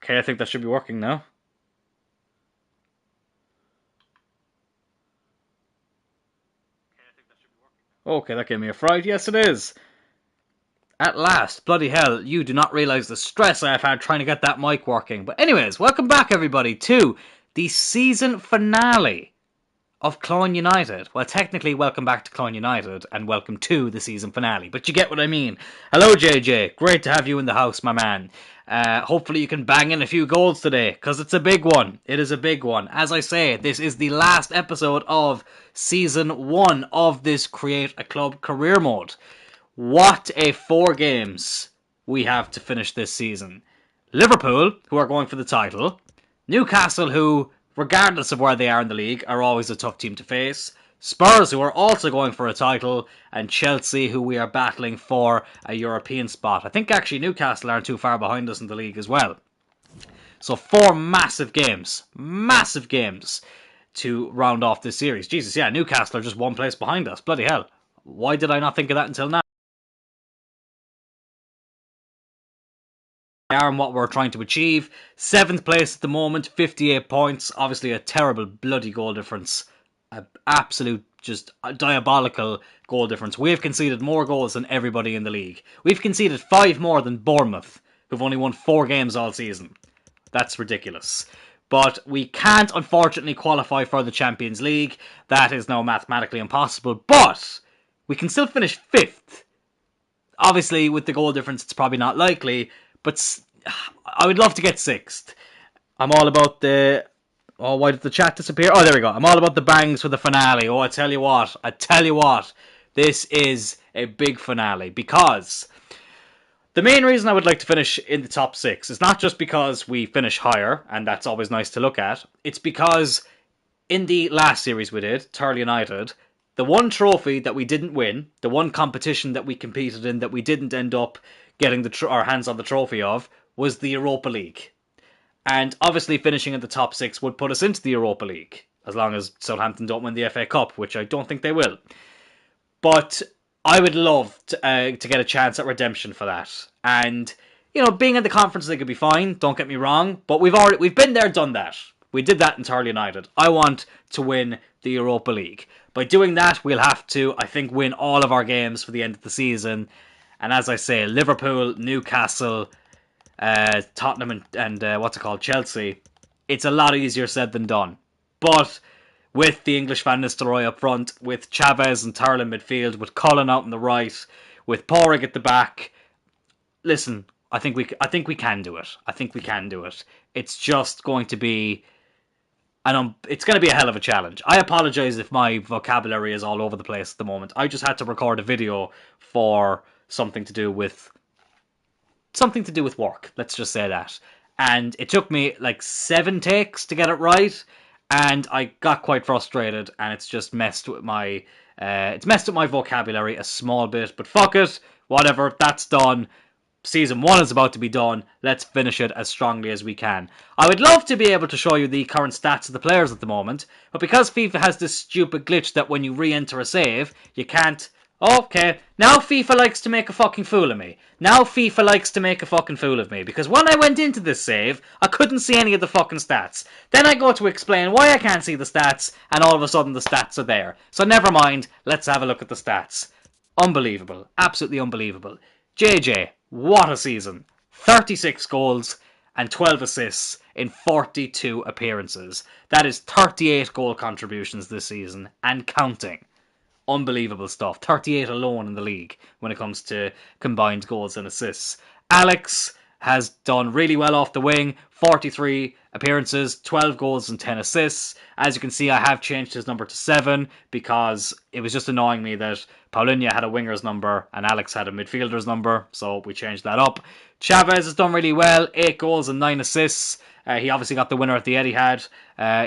Okay, I think that should be working now. Okay, that gave me a fright. Yes, it is. At last. Bloody hell, you do not realise the stress I have had trying to get that mic working. But anyways, welcome back everybody to the season finale of Cloyne United. Well, technically, welcome back to Cloyne United and welcome to the season finale. But you get what I mean. Hello, JJ. Great to have you in the house, my man. Hopefully you can bang in a few goals today, because it's a big one. It is a big one. As I say, this is the last episode of Season 1 of this Create a Club career mode. What a 4 games we have to finish this season. Liverpool, who are going for the title. Newcastle, who, regardless of where they are in the league, are always a tough team to face. Spurs, who are also going for a title, and Chelsea, who we are battling for a European spot. I think actually Newcastle aren't too far behind us in the league as well. So 4 massive games to round off this series. Jesus, yeah, Newcastle are just 1 place behind us. Bloody hell. Why did I not think of that until now? And what we're trying to achieve. 7th place at the moment, 58 points. Obviously a terrible bloody goal difference. An absolute just diabolical goal difference. We've conceded more goals than everybody in the league. We've conceded 5 more than Bournemouth, who've only won 4 games all season. That's ridiculous. But we can't, unfortunately, qualify for the Champions League. That is now mathematically impossible. But we can still finish 5th. Obviously, with the goal difference, it's probably not likely. But I would love to get 6th. I'm all about the... Oh, why did the chat disappear? Oh, there we go. I'm all about the bangs for the finale. Oh, I tell you what. This is a big finale. Because the main reason I would like to finish in the top 6 is not just because we finish higher, and that's always nice to look at. It's because in the last series we did, Turl United, the one trophy that we didn't win, the one competition that we competed in that we didn't end up getting our hands on the trophy of, was the Europa League. And obviously finishing in the top 6 would put us into the Europa League, as long as Southampton don't win the FA Cup, which I don't think they will. But I would love to get a chance at redemption for that. And, you know, being in the Conference League would be fine, don't get me wrong, but we've been there, done that. We did that in Turl United. I want to win the Europa League. By doing that, we'll have to, I think, win all of our games for the end of the season. And as I say, Liverpool, Newcastle, Tottenham and Chelsea, it's a lot easier said than done. But with the English Van Nistelrooy up front, with Chavez and Turl in midfield, with Cullen out on the right, with Porrig at the back, listen, I think we can do it. It's just going to be it's going to be a hell of a challenge. I apologise if my vocabulary is all over the place at the moment. I just had to record a video for something to do with work. Let's just say that. And it took me like 7 takes to get it right, and I got quite frustrated, and it's just messed with my vocabulary a small bit. But fuck it, whatever. That's done. Season 1 is about to be done. Let's finish it as strongly as we can. I would love to be able to show you the current stats of the players at the moment, but because FIFA has this stupid glitch that when you re-enter a save, you can't... Okay, now FIFA likes to make a fucking fool of me. Because when I went into this save, I couldn't see any of the fucking stats. Then I go to explain why I can't see the stats, and all of a sudden the stats are there. So never mind, let's have a look at the stats. Unbelievable. Absolutely unbelievable. JJ, what a season. 36 goals and 12 assists in 42 appearances. That is 38 goal contributions this season, and counting. Unbelievable stuff. 38 alone in the league when it comes to combined goals and assists. Alex has done really well off the wing. 43 appearances, 12 goals and 10 assists. As you can see, I have changed his number to 7 because it was just annoying me that Paulinho had a winger's number and Alex had a midfielder's number, so we changed that up. Chavez has done really well, 8 goals and 9 assists. He obviously got the winner at the Etihad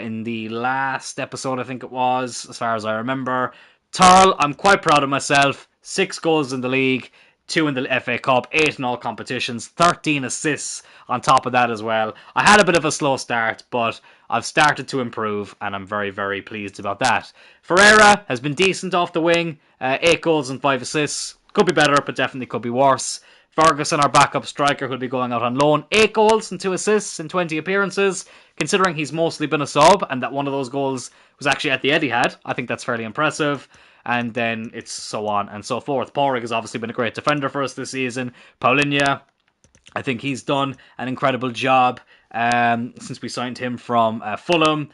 in the last episode, I think it was, as far as I remember. Turl, I'm quite proud of myself. 6 goals in the league, 2 in the FA Cup, 8 in all competitions, 13 assists on top of that as well. I had a bit of a slow start, but I've started to improve, and I'm very, very pleased about that. Ferreira has been decent off the wing, 8 goals and 5 assists. Could be better, but definitely could be worse. Ferguson, our backup striker, who'll be going out on loan. 8 goals and 2 assists in 20 appearances. Considering he's mostly been a sub, and that one of those goals was actually at the Etihad, I think that's fairly impressive. And then it's so on and so forth. Porrig has obviously been a great defender for us this season. Paulinho, I think he's done an incredible job since we signed him from Fulham.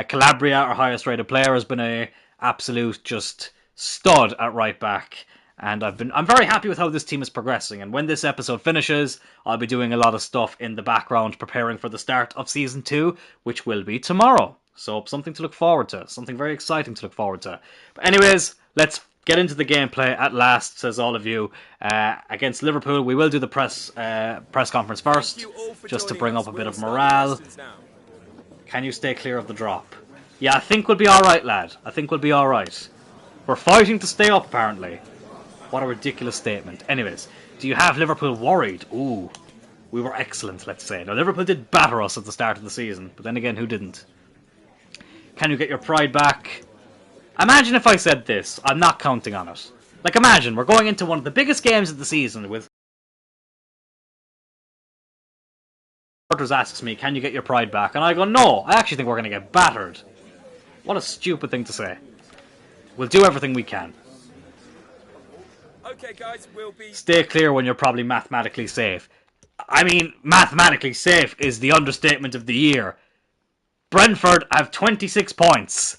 Calabria, our highest rated player, has been a absolute just stud at right back. And I'm very happy with how this team is progressing. And when this episode finishes, I'll be doing a lot of stuff in the background preparing for the start of Season 2, which will be tomorrow. So something to look forward to. Something very exciting to look forward to. But anyways, let's get into the gameplay at last, says all of you. Against Liverpool, we will do the press conference first, just to bring up a bit of morale. Can you stay clear of the drop? Yeah, I think we'll be alright, lad. I think we'll be alright. We're fighting to stay up, apparently. What a ridiculous statement. Anyways, do you have Liverpool worried? Ooh, we were excellent, let's say. Now, Liverpool did batter us at the start of the season, but then again, who didn't? Can you get your pride back? Imagine if I said this. I'm not counting on it. Like, imagine, we're going into one of the biggest games of the season with... Supporters asks me, can you get your pride back? And I go, no, I actually think we're going to get battered. What a stupid thing to say. We'll do everything we can. Okay, guys, we'll be... Stay clear when you're probably mathematically safe. I mean, mathematically safe is the understatement of the year. Brentford have 26 points.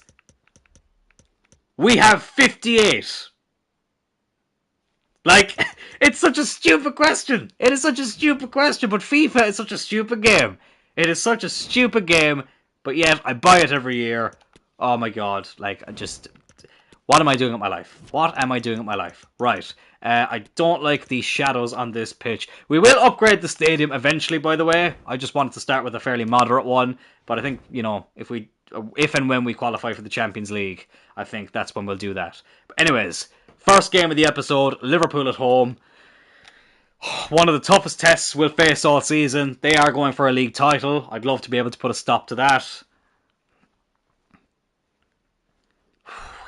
We have 58. Like, it's such a stupid question. It is such a stupid question, but FIFA is such a stupid game. It is such a stupid game, but yeah, I buy it every year. Oh my god, like, I just... What am I doing with my life? What am I doing with my life? Right. I don't like the shadows on this pitch. We will upgrade the stadium eventually, by the way. I just wanted to start with a fairly moderate one. But I think, you know, if and when we qualify for the Champions League, I think that's when we'll do that. But anyways, first game of the episode, Liverpool at home. One of the toughest tests we'll face all season. They are going for a league title. I'd love to be able to put a stop to that.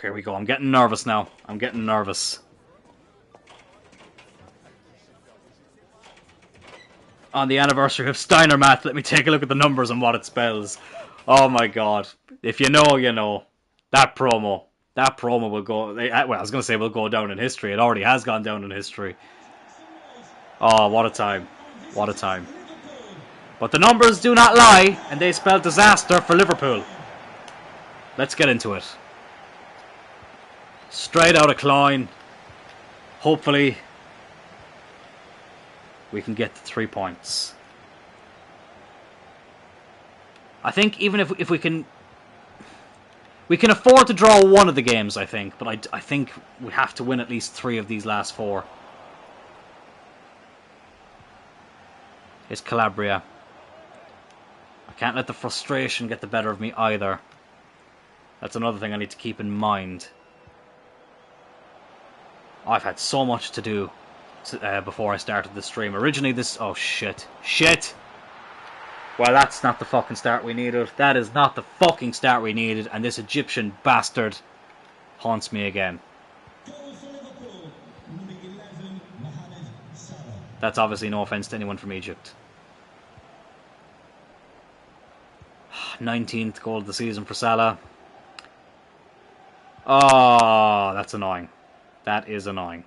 Here we go. I'm getting nervous now. I'm getting nervous. On the anniversary of Steiner Math, let me take a look at the numbers and what it spells. Oh my god. If you know, you know. That promo will go... Well, I was going to say will go down in history. It already has gone down in history. Oh, what a time. What a time. But the numbers do not lie, and they spell disaster for Liverpool. Let's get into it. Straight out of Cloyne. Hopefully, we can get the 3 points. I think even if we can... We can afford to draw one of the games, I think. But I think we have to win at least 3 of these last 4. Here's Calabria. I can't let the frustration get the better of me either. That's another thing I need to keep in mind. I've had so much to do before I started the stream. Originally this... Oh, shit. Shit! Well, that's not the fucking start we needed. That is not the fucking start we needed. And this Egyptian bastard haunts me again. That's obviously no offense to anyone from Egypt. 19th goal of the season for Salah. Oh, that's annoying. That is annoying.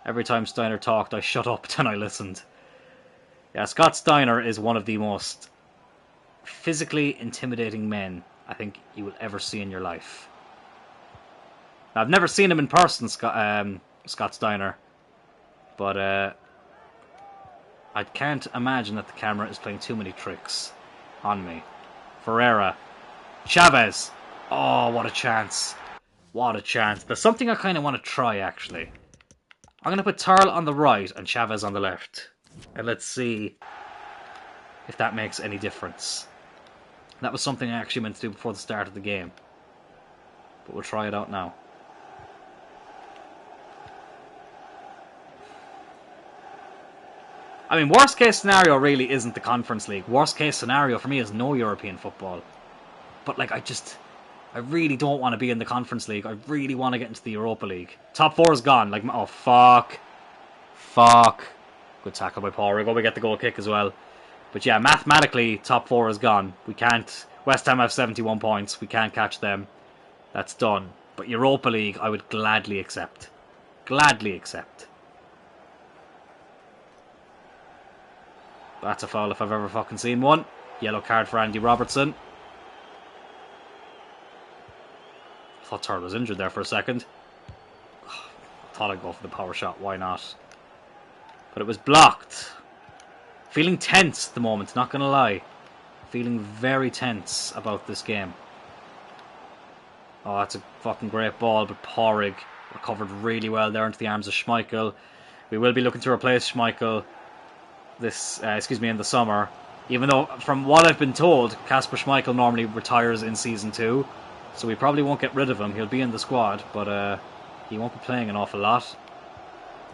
Every time Steiner talked, I shut up, then I listened. Yeah, Scott Steiner is one of the most physically intimidating men I think you will ever see in your life. Now, I've never seen him in person, Scott Steiner, but I can't imagine that the camera is playing too many tricks on me. Ferreira. Chavez. Oh, what a chance. What a chance. There's something I kind of want to try, actually. I'm going to put Tarl on the right and Chavez on the left. And let's see if that makes any difference. That was something I actually meant to do before the start of the game. But we'll try it out now. I mean, worst case scenario really isn't the Conference League. Worst case scenario for me is no European football. But, like, I really don't want to be in the Conference League. I really want to get into the Europa League. Top 4 is gone. Like, oh, fuck. Fuck. Good tackle by Paul. We're going to get the goal kick as well. But yeah, mathematically, top 4 is gone. We can't... West Ham have 71 points. We can't catch them. That's done. But Europa League, I would gladly accept. Gladly accept. That's a foul if I've ever fucking seen one. Yellow card for Andy Robertson. I thought Turl was injured there for a second. I thought I'd go for the power shot. Why not? But it was blocked. Feeling tense at the moment, not going to lie. Feeling very tense about this game. Oh, that's a fucking great ball, but Porrig recovered really well there into the arms of Schmeichel. We will be looking to replace Schmeichel in the summer. Even though, from what I've been told, Kasper Schmeichel normally retires in Season 2. So we probably won't get rid of him. He'll be in the squad, but he won't be playing an awful lot.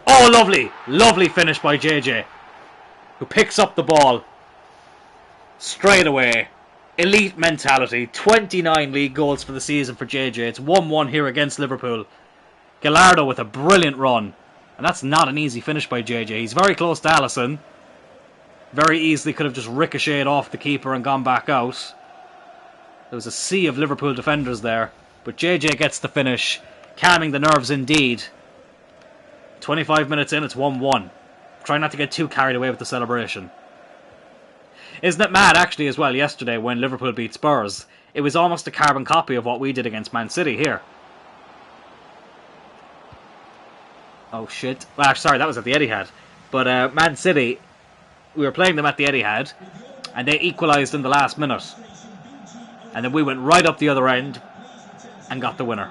Oh, lovely! Lovely finish by JJ, who picks up the ball straight away. Elite mentality. 29 league goals for the season for JJ. It's 1-1 here against Liverpool. Gallardo with a brilliant run. And that's not an easy finish by JJ. He's very close to Alisson. Very easily could have just ricocheted off the keeper and gone back out. There was a sea of Liverpool defenders there. But JJ gets the finish. Calming the nerves indeed. 25 minutes in, it's 1-1. Try not to get too carried away with the celebration. Isn't it mad, actually, as well, yesterday when Liverpool beat Spurs? It was almost a carbon copy of what we did against Man City here. Oh, shit. Well, sorry, that was at the Etihad. But Man City, we were playing them at the Etihad, and they equalised in the last minute. And then we went right up the other end and got the winner.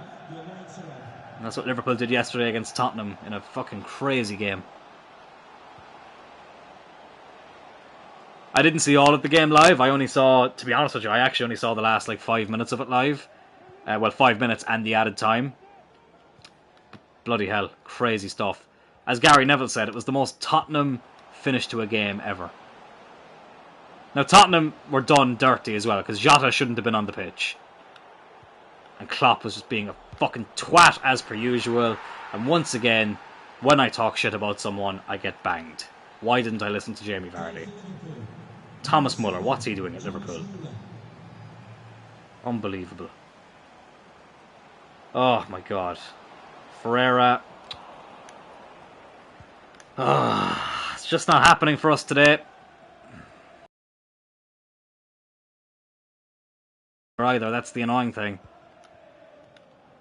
And that's what Liverpool did yesterday against Tottenham in a fucking crazy game. I didn't see all of the game live. I only saw, to be honest with you, I actually only saw the last 5 minutes of it live. Well, 5 minutes and the added time. Bloody hell, crazy stuff. As Gary Neville said, it was the most Tottenham finish to a game ever. Now, Tottenham were done dirty as well, because Jota shouldn't have been on the pitch. And Klopp was just being a fucking twat as per usual. And once again, when I talk shit about someone, I get banged. Why didn't I listen to Jamie Vardy? Thomas Muller, what's he doing at Liverpool? Unbelievable. Oh my god. Ferreira. It's just not happening for us today. Either, that's the annoying thing.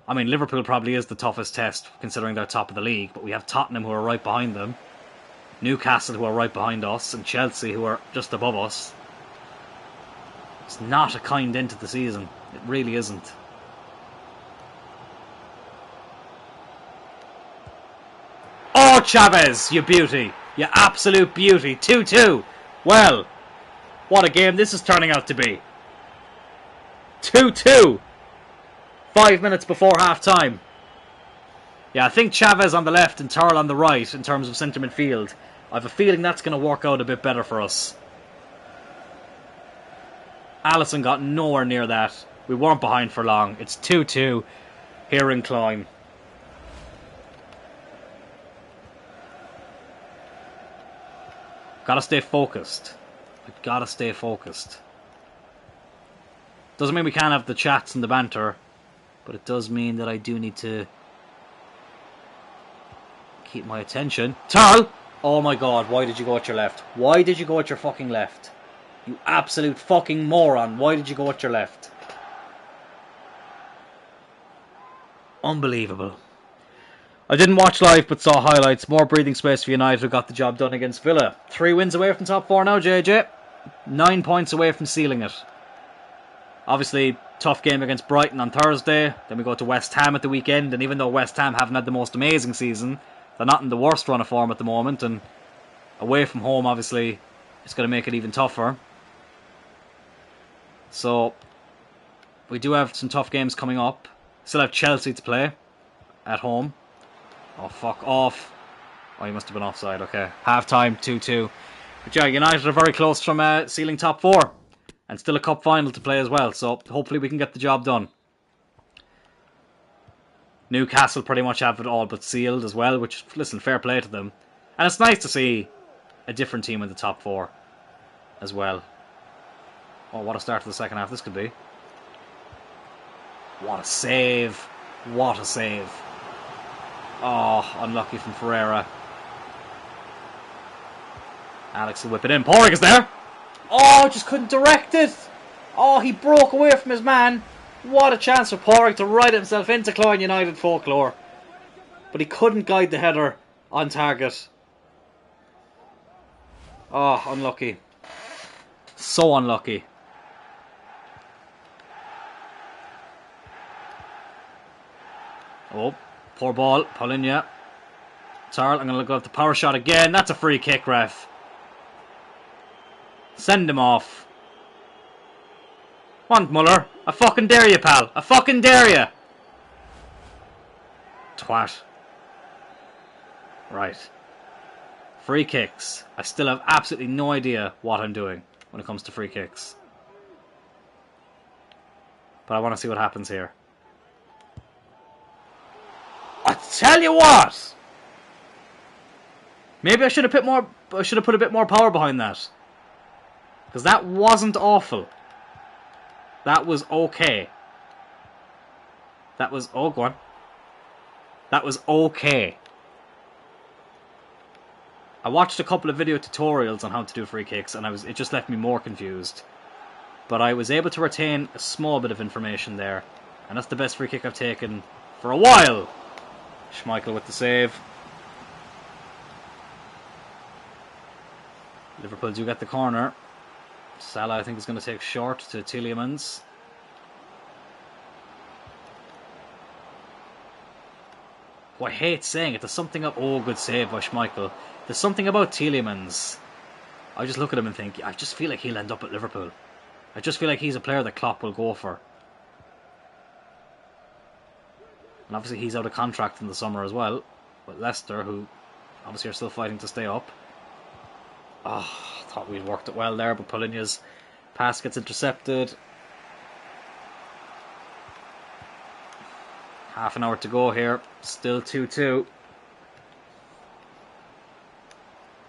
I mean, Liverpool probably is the toughest test, considering they're top of the league, but we have Tottenham who are right behind them, Newcastle who are right behind us, and Chelsea who are just above us. It's not a kind end to the season. It really isn't. Oh, Chavez, you beauty. You absolute beauty. 2-2. Well, what a game this is turning out to be. 2-2. 5 minutes before half-time. Yeah, I think Chavez on the left and Turl on the right in terms of centre midfield. I have a feeling that's going to work out a bit better for us. Alisson got nowhere near that. We weren't behind for long. It's 2-2 here in Cloyne. Gotta stay focused. I've gotta stay focused. Doesn't mean we can't have the chats and the banter, but it does mean that I do need to keep my attention. Turl! Oh my god, why did you go at your left? Why did you go at your fucking left? You absolute fucking moron. Why did you go at your left? Unbelievable. I didn't watch live but saw highlights. More breathing space for United, who got the job done against Villa. 3 wins away from top 4 now, JJ. 9 points away from sealing it. Obviously, tough game against Brighton on Thursday. Then we go to West Ham at the weekend. And even though West Ham haven't had the most amazing season, they're not in the worst run of form at the moment. And away from home, obviously, it's going to make it even tougher. So, we do have some tough games coming up. Still have Chelsea to play at home. Oh, fuck off. Oh, he must have been offside. Okay. Half-time, 2-2. But yeah, United are very close from sealing top 4. And still a cup final to play as well. So hopefully we can get the job done. Newcastle pretty much have it all but sealed as well, which, listen, fair play to them. And it's nice to see a different team in the top 4 as well. Oh, what a start to the second half this could be. What a save. What a save. Oh, unlucky from Ferreira. Alex will whip it in. Porrig is there. Oh, just couldn't direct it. Oh, he broke away from his man. What a chance for Porrig to ride himself into Cloyne United folklore. But he couldn't guide the header on target. Oh, unlucky. So unlucky. Oh, poor ball. Paulinho. Tarl, I'm going to go up the power shot again. That's a free kick, ref. Send him off. Come on, Muller. I fucking dare you, pal. I fucking dare you. Twat. Right. Free kicks. I still have absolutely no idea what I'm doing when it comes to free kicks. But I want to see what happens here. I tell you what! Maybe I should have put a bit more power behind that. Because that wasn't awful. That was okay. That was... Oh, go on. That was okay. I watched a couple of video tutorials on how to do free kicks, and it just left me more confused. But I was able to retain a small bit of information there. And that's the best free kick I've taken for a while. Schmeichel with the save. Liverpool do get the corner. Salah, I think, is going to take short to Tielemans. Oh, I hate saying it. There's something of... Oh, good save by Schmeichel. There's something about Tielemans. I just look at him and think, I just feel like he'll end up at Liverpool. I just feel like he's a player that Klopp will go for. And obviously he's out of contract in the summer as well. With Leicester, who obviously are still fighting to stay up. Oh, I thought we'd worked it well there, but Paulinho's pass gets intercepted. Half an hour to go here. Still 2-2.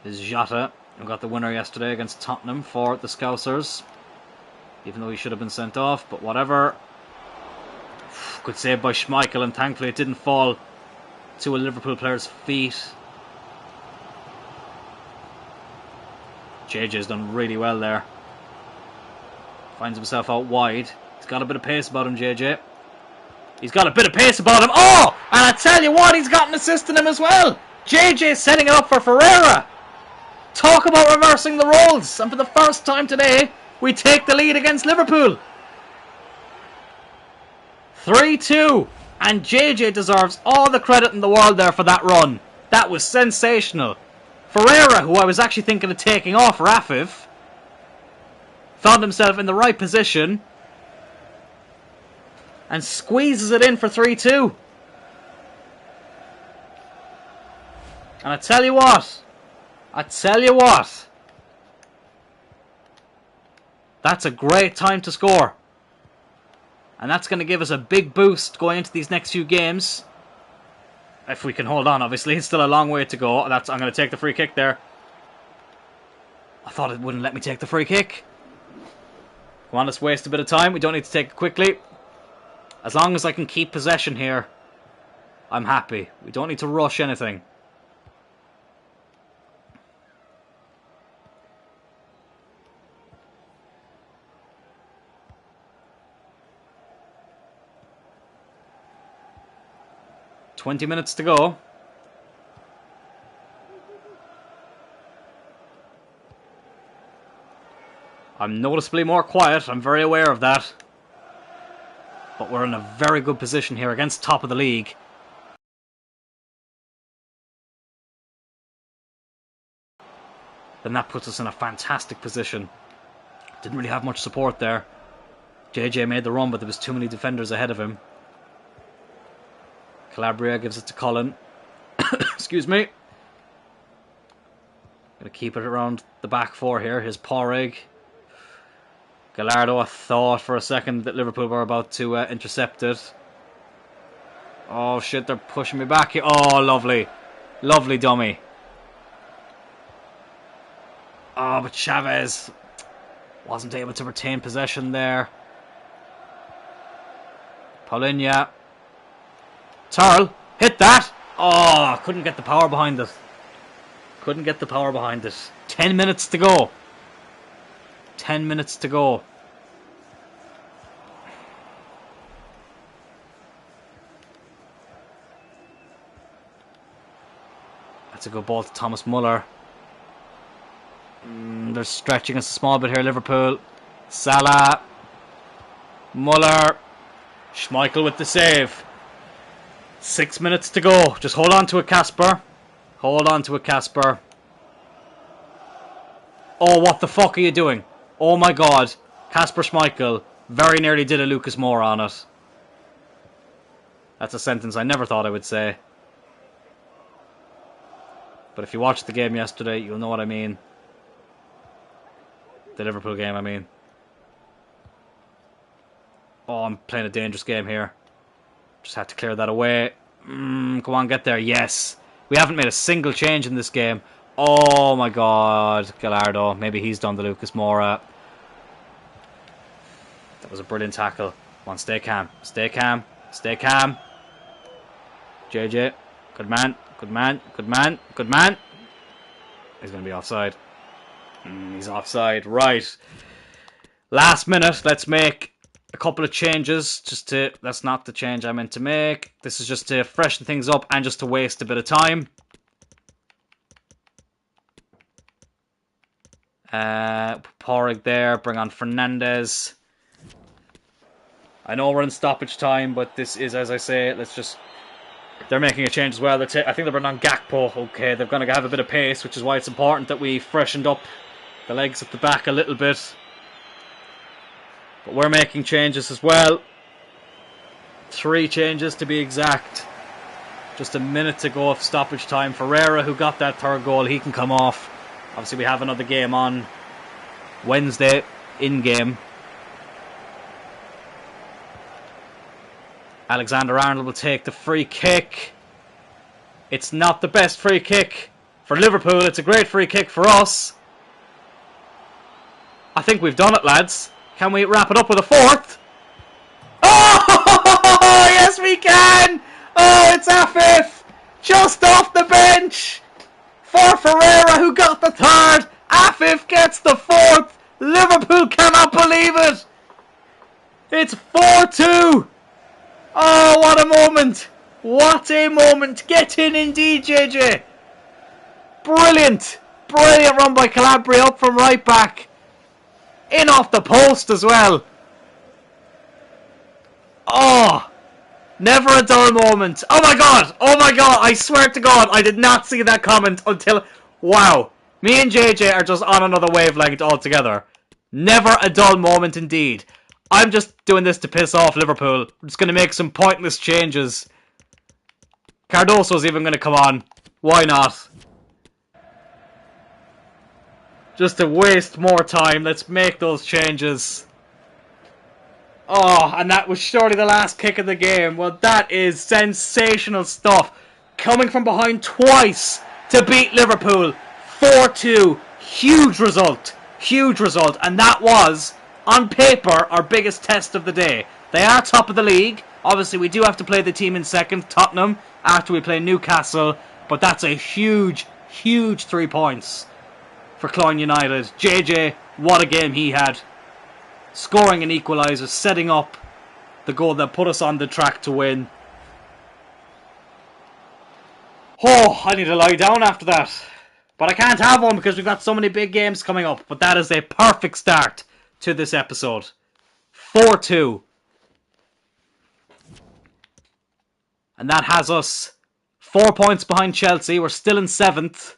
Is Jota, who got the winner yesterday against Tottenham for the Scousers. Even though he should have been sent off, but whatever. Good save by Schmeichel, and thankfully it didn't fall to a Liverpool player's feet. JJ's done really well there. Finds himself out wide. He's got a bit of pace about him, JJ. He's got a bit of pace about him. Oh! And I tell you what, he's got an assist in him as well. JJ setting it up for Ferreira. Talk about reversing the roles. And for the first time today, we take the lead against Liverpool. 3-2. And JJ deserves all the credit in the world there for that run. That was sensational. Ferreira, who I was actually thinking of taking off Rafif, found himself in the right position and squeezes it in for 3-2. And I tell you what, that's a great time to score. And that's going to give us a big boost going into these next few games. If we can hold on, obviously. It's still a long way to go. I'm going to take the free kick there. I thought it wouldn't let me take the free kick. Come on, let's waste a bit of time. We don't need to take it quickly. As long as I can keep possession here, I'm happy. We don't need to rush anything. "20 minutes to go." I'm noticeably more quiet. I'm very aware of that. But we're in a very good position here against top of the league. Then that puts us in a fantastic position. Didn't really have much support there. JJ made the run, but there was too many defenders ahead of him. Calabria gives it to Colin. Excuse me. Gonna keep it around the back four here. Here's Porrig. Gallardo, I thought for a second that Liverpool were about to intercept it. Oh shit, they're pushing me back here. Oh, lovely. Lovely dummy. Oh, but Chavez wasn't able to retain possession there. Paulinho. Turl, hit that. Oh, couldn't get the power behind it. Couldn't get the power behind it. 10 minutes to go. 10 minutes to go. That's a good ball to Thomas Muller. They're stretching us a small bit here, Liverpool. Salah. Muller. Schmeichel with the save. 6 minutes to go. Just hold on to it, Casper. Hold on to it, Casper. Oh, what the fuck are you doing? Oh my god. Casper Schmeichel very nearly did a Lucas Moura on it. That's a sentence I never thought I would say. But if you watched the game yesterday, you'll know what I mean. The Liverpool game, I mean. Oh, I'm playing a dangerous game here. Just had to clear that away. Come on, get there. Yes. We haven't made a single change in this game. Oh my god. Gallardo. Maybe he's done the Lucas Moura. That was a brilliant tackle. Come on, stay calm. Stay calm. Stay calm. JJ. Good man. Good man. Good man. Good man. He's going to be offside. He's offside. Right. Last minute. Let's make a couple of changes. That's not the change I meant to make. This is just to freshen things up and just to waste a bit of time. Porrig there. Bring on Fernandez. I know we're in stoppage time, but this is, as I say, they're making a change as well. I think they're bringing on Gakpo. Okay, they're going to have a bit of pace, which is why it's important that we freshened up the legs at the back a little bit. But we're making changes as well. 3 changes to be exact. Just a minute to go of stoppage time. Ferreira, who got that third goal, he can come off. Obviously, we have another game on Wednesday, in-game. Alexander-Arnold will take the free kick. It's not the best free kick for Liverpool. It's a great free kick for us. I think we've done it, lads. Can we wrap it up with a fourth? Oh, yes we can! Oh, it's Afif! Just off the bench! For Ferreira, who got the third. Afif gets the fourth. Liverpool cannot believe it. It's 4-2. Oh, what a moment. What a moment. Get in indeed, JJ. Brilliant. Brilliant run by Calabria up from right back. In off the post as well. Oh, never a dull moment. Oh my god. Oh my god. I swear to God, I did not see that comment until... Wow. Me and JJ are just on another wavelength altogether. Never a dull moment indeed. I'm just doing this to piss off Liverpool. I'm just going to make some pointless changes. Cardoso's even going to come on. Why not? Just to waste more time, let's make those changes. Oh, and that was surely the last kick of the game. Well, that is sensational stuff. Coming from behind twice to beat Liverpool. 4-2. Huge result. Huge result. And that was, on paper, our biggest test of the day. They are top of the league. Obviously, we do have to play the team in second, Tottenham, after we play Newcastle. But that's a huge, huge 3 points for Cloyne United. JJ, what a game he had. Scoring an equaliser, setting up the goal that put us on the track to win. Oh, I need to lie down after that. But I can't have one because we've got so many big games coming up. But that is a perfect start to this episode. 4-2. And that has us 4 points behind Chelsea. We're still in 7th.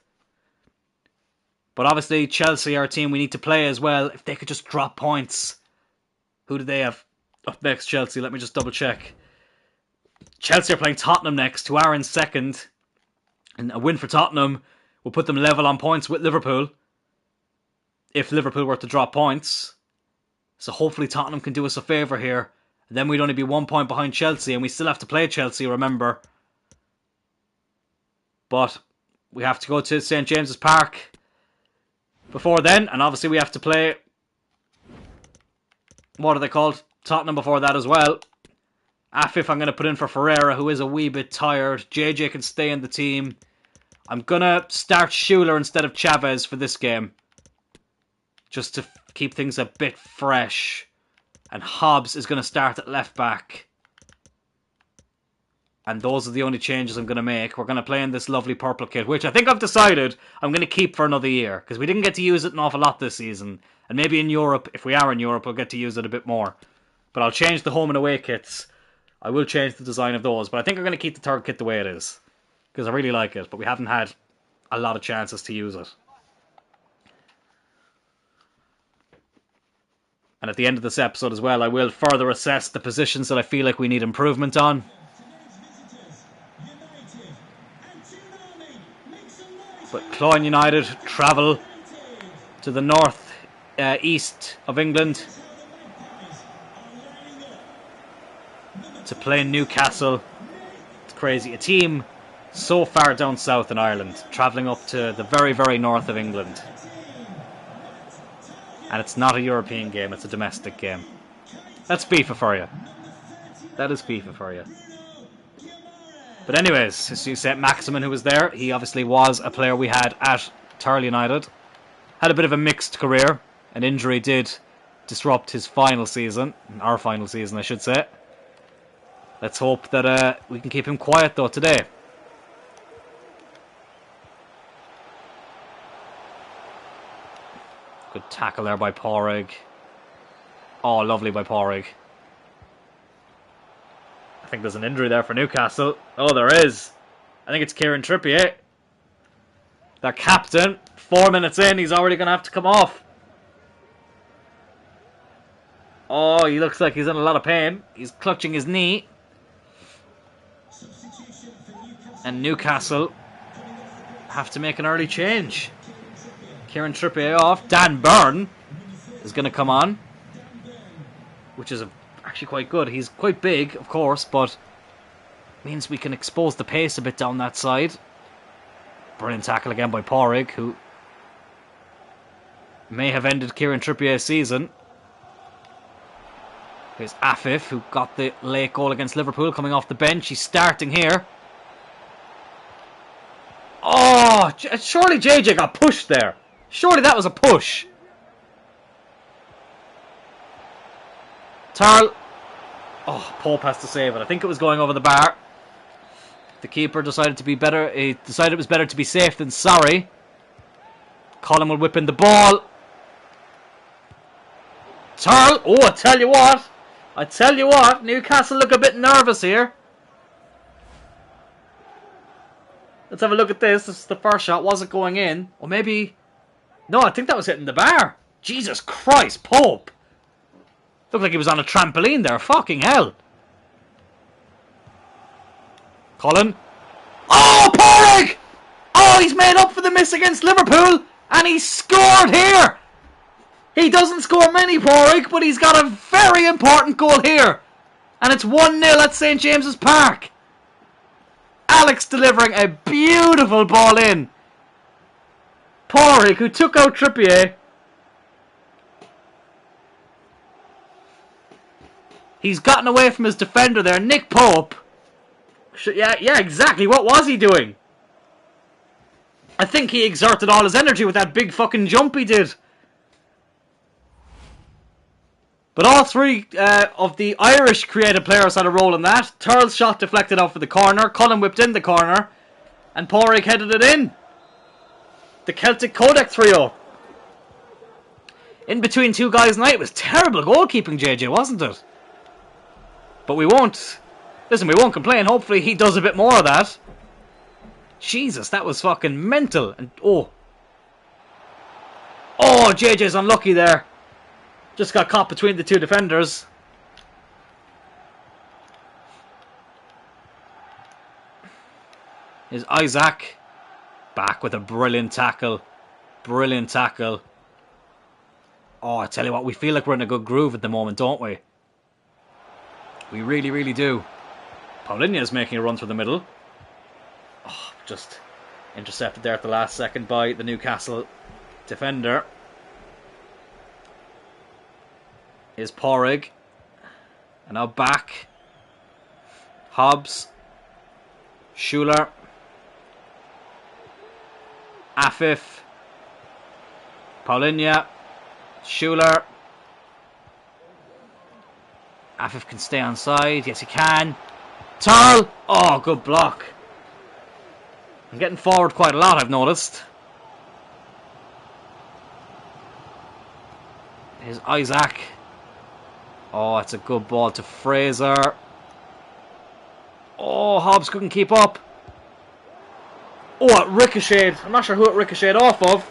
But obviously Chelsea are a team we need to play as well. If they could just drop points. Who do they have up next, Chelsea? Let me just double check. Chelsea are playing Tottenham next, who are in second. And a win for Tottenham will put them level on points with Liverpool. If Liverpool were to drop points. So hopefully Tottenham can do us a favour here. And then we'd only be 1 point behind Chelsea, and we still have to play Chelsea, remember. But we have to go to St. James's Park before then, and obviously we have to play, what are they called? Tottenham before that as well. Afif I'm going to put in for Ferreira, who is a wee bit tired. JJ can stay in the team. I'm going to start Schuler instead of Chavez for this game, just to keep things a bit fresh. And Hobbs is going to start at left back. And those are the only changes I'm going to make. We're going to play in this lovely purple kit, which I think I've decided I'm going to keep for another year, because we didn't get to use it an awful lot this season. And maybe in Europe, if we are in Europe, we'll get to use it a bit more. But I'll change the home and away kits. I will change the design of those. But I think I'm going to keep the third kit the way it is, because I really like it. But we haven't had a lot of chances to use it. And at the end of this episode as well, I will further assess the positions that I feel like we need improvement on. But Cloyne United travel to the north east of England to play Newcastle. It's crazy. A team so far down south in Ireland, travelling up to the very, very north of England. And it's not a European game, it's a domestic game. That's FIFA for you. That is FIFA for you. But anyways, as you said, Maximin, who was there, he obviously was a player we had at Thurle United. Had a bit of a mixed career. An injury did disrupt his final season. Our final season, I should say. Let's hope that we can keep him quiet, though, today. Good tackle there by Pádraig. Oh, lovely by Pádraig. I think there's an injury there for Newcastle. Oh, there is. I think it's Kieran Trippier. Their captain. 4 minutes in, he's already going to have to come off. Oh, he looks like he's in a lot of pain. He's clutching his knee. And Newcastle have to make an early change. Kieran Trippier off. Dan Burn is going to come on, which is actually quite good. He's quite big, of course, but means we can expose the pace a bit down that side. Brilliant tackle again by Pádraig, who may have ended Kieran Trippier's season. Here's Afif, who got the late goal against Liverpool, coming off the bench. He's starting here. Oh, surely JJ got pushed there. Surely that was a push. Thurle. Oh, Pope has to save it. I think it was going over the bar. The keeper decided to be better. He decided it was better to be safe than sorry. Colin will whip in the ball. Thurle. Oh, I tell you what. Newcastle look a bit nervous here. Let's have a look at this. This is the first shot. Was it going in? Or maybe... No, I think that was hitting the bar. Jesus Christ, Pope. Looked like he was on a trampoline there. Fucking hell. Colin. Oh, Pádraig! Oh, he's made up for the miss against Liverpool. And he scored here. He doesn't score many, Pádraig, but he's got a very important goal here. And it's 1-0 at St. James's Park. Alex delivering a beautiful ball in. Pádraig, who took out Trippier. He's gotten away from his defender there, Nick Pope. Yeah, exactly. What was he doing? I think he exerted all his energy with that big fucking jump he did. But all three of the Irish creative players had a role in that. Thurle's shot deflected out for the corner. Colin whipped in the corner. And Pádraig headed it in. The Celtic Kodak trio. In between two guys' night. It was terrible goalkeeping, JJ, wasn't it? But we won't... Listen, we won't complain. Hopefully he does a bit more of that. Jesus, that was fucking mental. And oh, JJ's unlucky there. Just got caught between the two defenders. Is Isaac back with a brilliant tackle. Brilliant tackle. Oh, I tell you what, we feel like we're in a good groove at the moment, don't we? We really, really do. Paulinho is making a run through the middle. Oh, just intercepted there at the last second by the Newcastle defender. Is Porrig. And now back. Hobbs. Schuler. Afif. Paulinho. Schuler. Afif can stay on side. Yes, he can. Turl. Oh, good block. I'm getting forward quite a lot, I've noticed. Here's Isaac. Oh, it's a good ball to Fraser. Oh, Hobbs couldn't keep up. Oh, it ricocheted. I'm not sure who it ricocheted off of.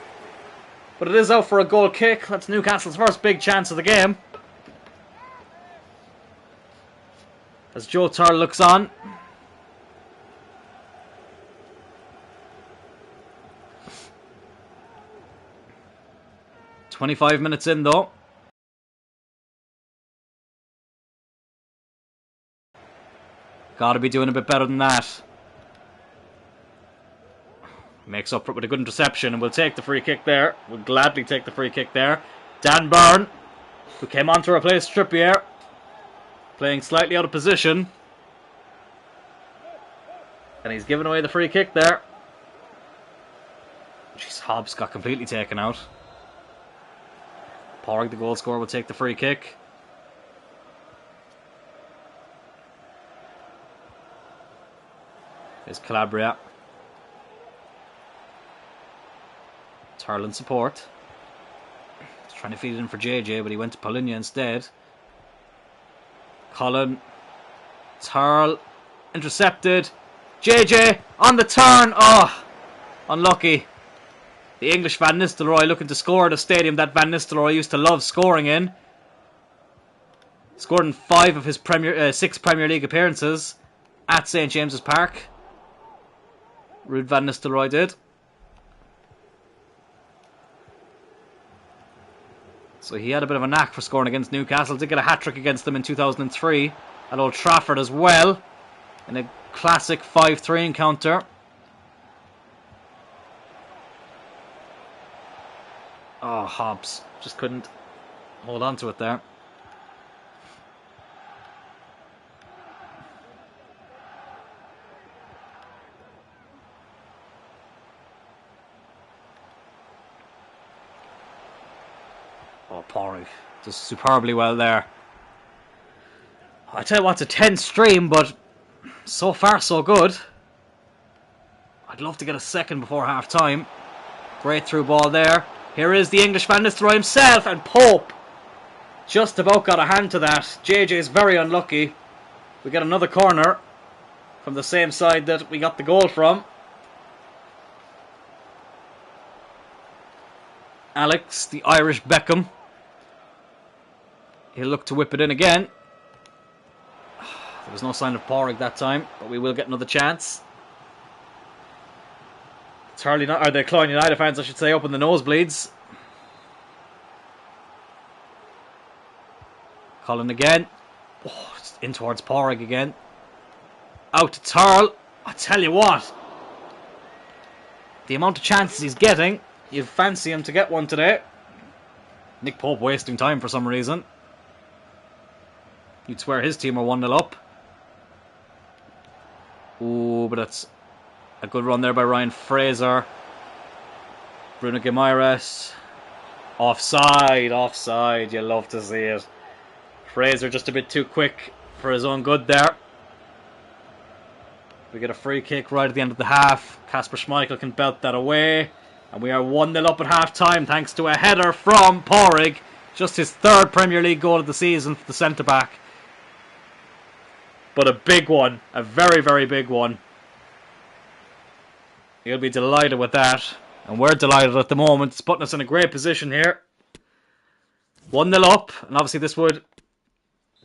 But it is out for a goal kick. That's Newcastle's first big chance of the game. As Joe Turl looks on. "25 minutes in though. Gotta be doing a bit better than that. Makes up for it with a good interception, and we'll take the free kick there. We'll gladly take the free kick there. Dan Byrne, who came on to replace Trippier, playing slightly out of position. And he's given away the free kick there. Jeez, Hobbs got completely taken out. Porrig, the goal scorer, will take the free kick. There's Calabria. Turl in support. He's trying to feed it in for JJ, but he went to Paulinho instead. Colin. Turl. Intercepted. JJ on the turn. Oh, unlucky. The English Van Nistelrooy looking to score at a stadium that Van Nistelrooy used to love scoring in. Scored in 5 of his 6 Premier League appearances at St James's Park. Ruud Van Nistelrooy did. So he had a bit of a knack for scoring against Newcastle. Did get a hat-trick against them in 2003 at Old Trafford as well, in a classic 5-3 encounter. Oh, Hobbs just couldn't hold on to it there. Oh, Porrig does superbly well there. I tell you what, it's a tense stream, but so far so good. I'd love to get a second before half time. Great through ball there. Here is the English Van Nistelrooy himself, and Pope just about got a hand to that. JJ is very unlucky. We get another corner from the same side that we got the goal from. Alex, the Irish Beckham. He'll look to whip it in again. There was no sign of Porrig that time, but we will get another chance. The Cloyne United fans, I should say, up in the nosebleeds. Colin again. Oh, it's in towards Porrig again. Out to Turl. I tell you what, the amount of chances he's getting, you'd fancy him to get one today. Nick Pope wasting time for some reason. You'd swear his team are 1-0 up. Ooh, but that's a good run there by Ryan Fraser. Bruno Guimaraes. Offside. You love to see it. Fraser just a bit too quick for his own good there. We get a free kick right at the end of the half. Kasper Schmeichel can belt that away. And we are 1-0 up at half time thanks to a header from Porrig. Just his 3rd Premier League goal of the season for the centre-back. But a big one. A very, very big one. He'll be delighted with that. And we're delighted at the moment. It's putting us in a great position here. 1-0 up. And obviously this would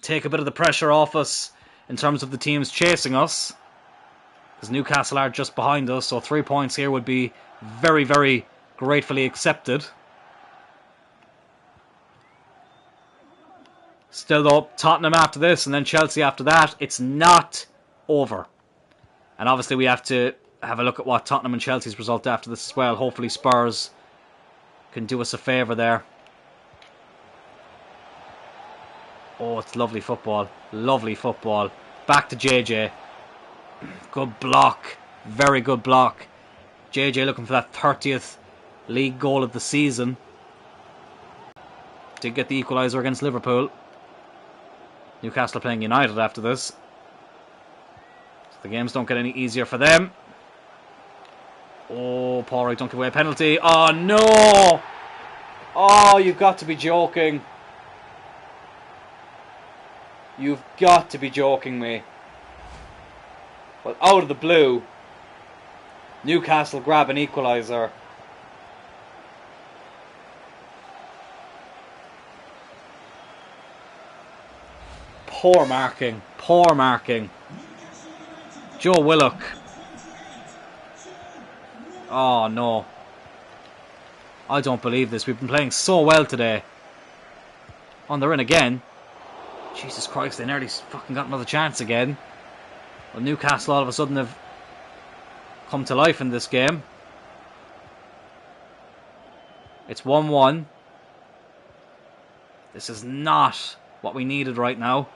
take a bit of the pressure off us in terms of the teams chasing us. Because Newcastle are just behind us. So 3 points here would be very, very gratefully accepted. Still though, Tottenham after this and then Chelsea after that. It's not over. And obviously we have to have a look at what Tottenham and Chelsea's result after this as well. Hopefully Spurs can do us a favour there. Oh, it's lovely football. Lovely football. Back to JJ. Good block. Very good block. JJ looking for that 30th league goal of the season. Did get the equaliser against Liverpool. Newcastle playing United after this. So the games don't get any easier for them. Oh, Paul Wright, don't give away a penalty. Oh, no! Oh, you've got to be joking. You've got to be joking me. Well, out of the blue, Newcastle grab an equaliser. Poor marking. Poor marking. Joe Willock. Oh, no. I don't believe this. We've been playing so well today. Oh, they're in again. Jesus Christ, they nearly fucking got another chance again. Well, Newcastle all of a sudden have come to life in this game. It's 1-1. This is not what we needed right now.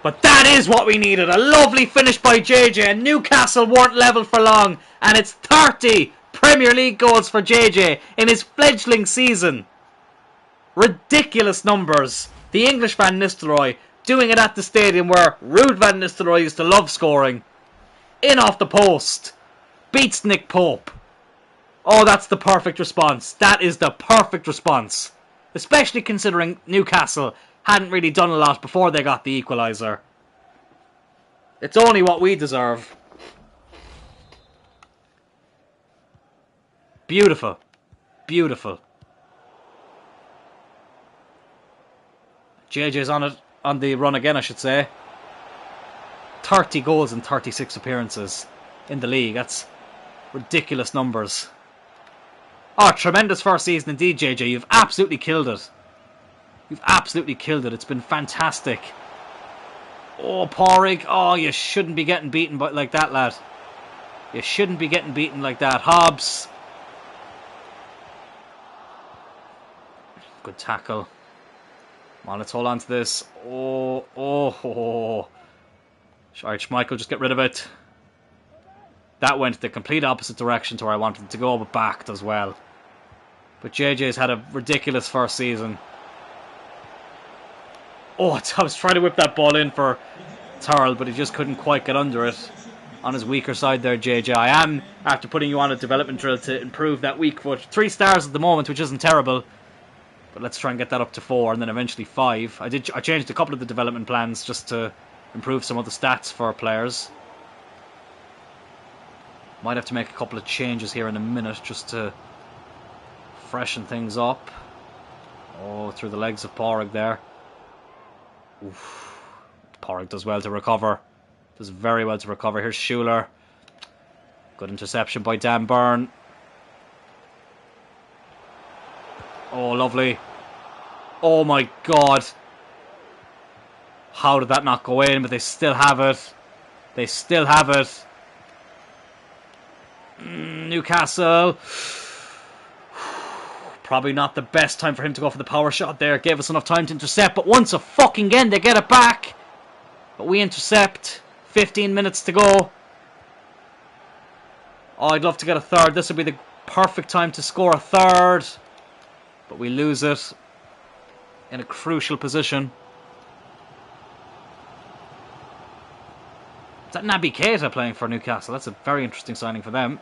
But that is what we needed. A lovely finish by JJ. And Newcastle weren't level for long. And it's 30 Premier League goals for JJ in his fledgling season. Ridiculous numbers. The English Van Nistelrooy doing it at the stadium where Ruud Van Nistelrooy used to love scoring. In off the post. Beats Nick Pope. Oh, that's the perfect response. That is the perfect response. Especially considering Newcastle hadn't really done a lot before they got the equaliser. It's only what we deserve. Beautiful. Beautiful. JJ's on the run again, I should say. 30 goals in 36 appearances in the league. That's ridiculous numbers. Oh, tremendous first season indeed, JJ. You've absolutely killed it. You've absolutely killed it. It's been fantastic. Oh, Porrig. Oh, you shouldn't be getting beaten like that, lad. You shouldn't be getting beaten like that. Hobbs. Good tackle. Come on, let's hold on to this. Oh. Alright, Schmeichel, just get rid of it. That went the complete opposite direction to where I wanted it to go, but backed as well. But JJ's had a ridiculous first season. Oh, I was trying to whip that ball in for Turl, but he just couldn't quite get under it. On his weaker side there, JJ. I am, after putting you on a development drill to improve that weak foot. 3 stars at the moment, which isn't terrible. But let's try and get that up to 4 and then eventually 5. I changed a couple of the development plans just to improve some of the stats for players. Might have to make a couple of changes here in a minute just to freshen things up. Oh, through the legs of Porrig there. Oof. Porrig does well to recover. Does very well to recover. Here's Schuler. Good interception by Dan Byrne. Oh, lovely. Oh my god. How did that not go in? But they still have it. They still have it. Newcastle. Probably not the best time for him to go for the power shot there. It gave us enough time to intercept. But once a fucking again, they get it back. But we intercept. 15 minutes to go. Oh, I'd love to get a third. This would be the perfect time to score a third. But we lose it in a crucial position. Is that Naby Keita playing for Newcastle? That's a very interesting signing for them.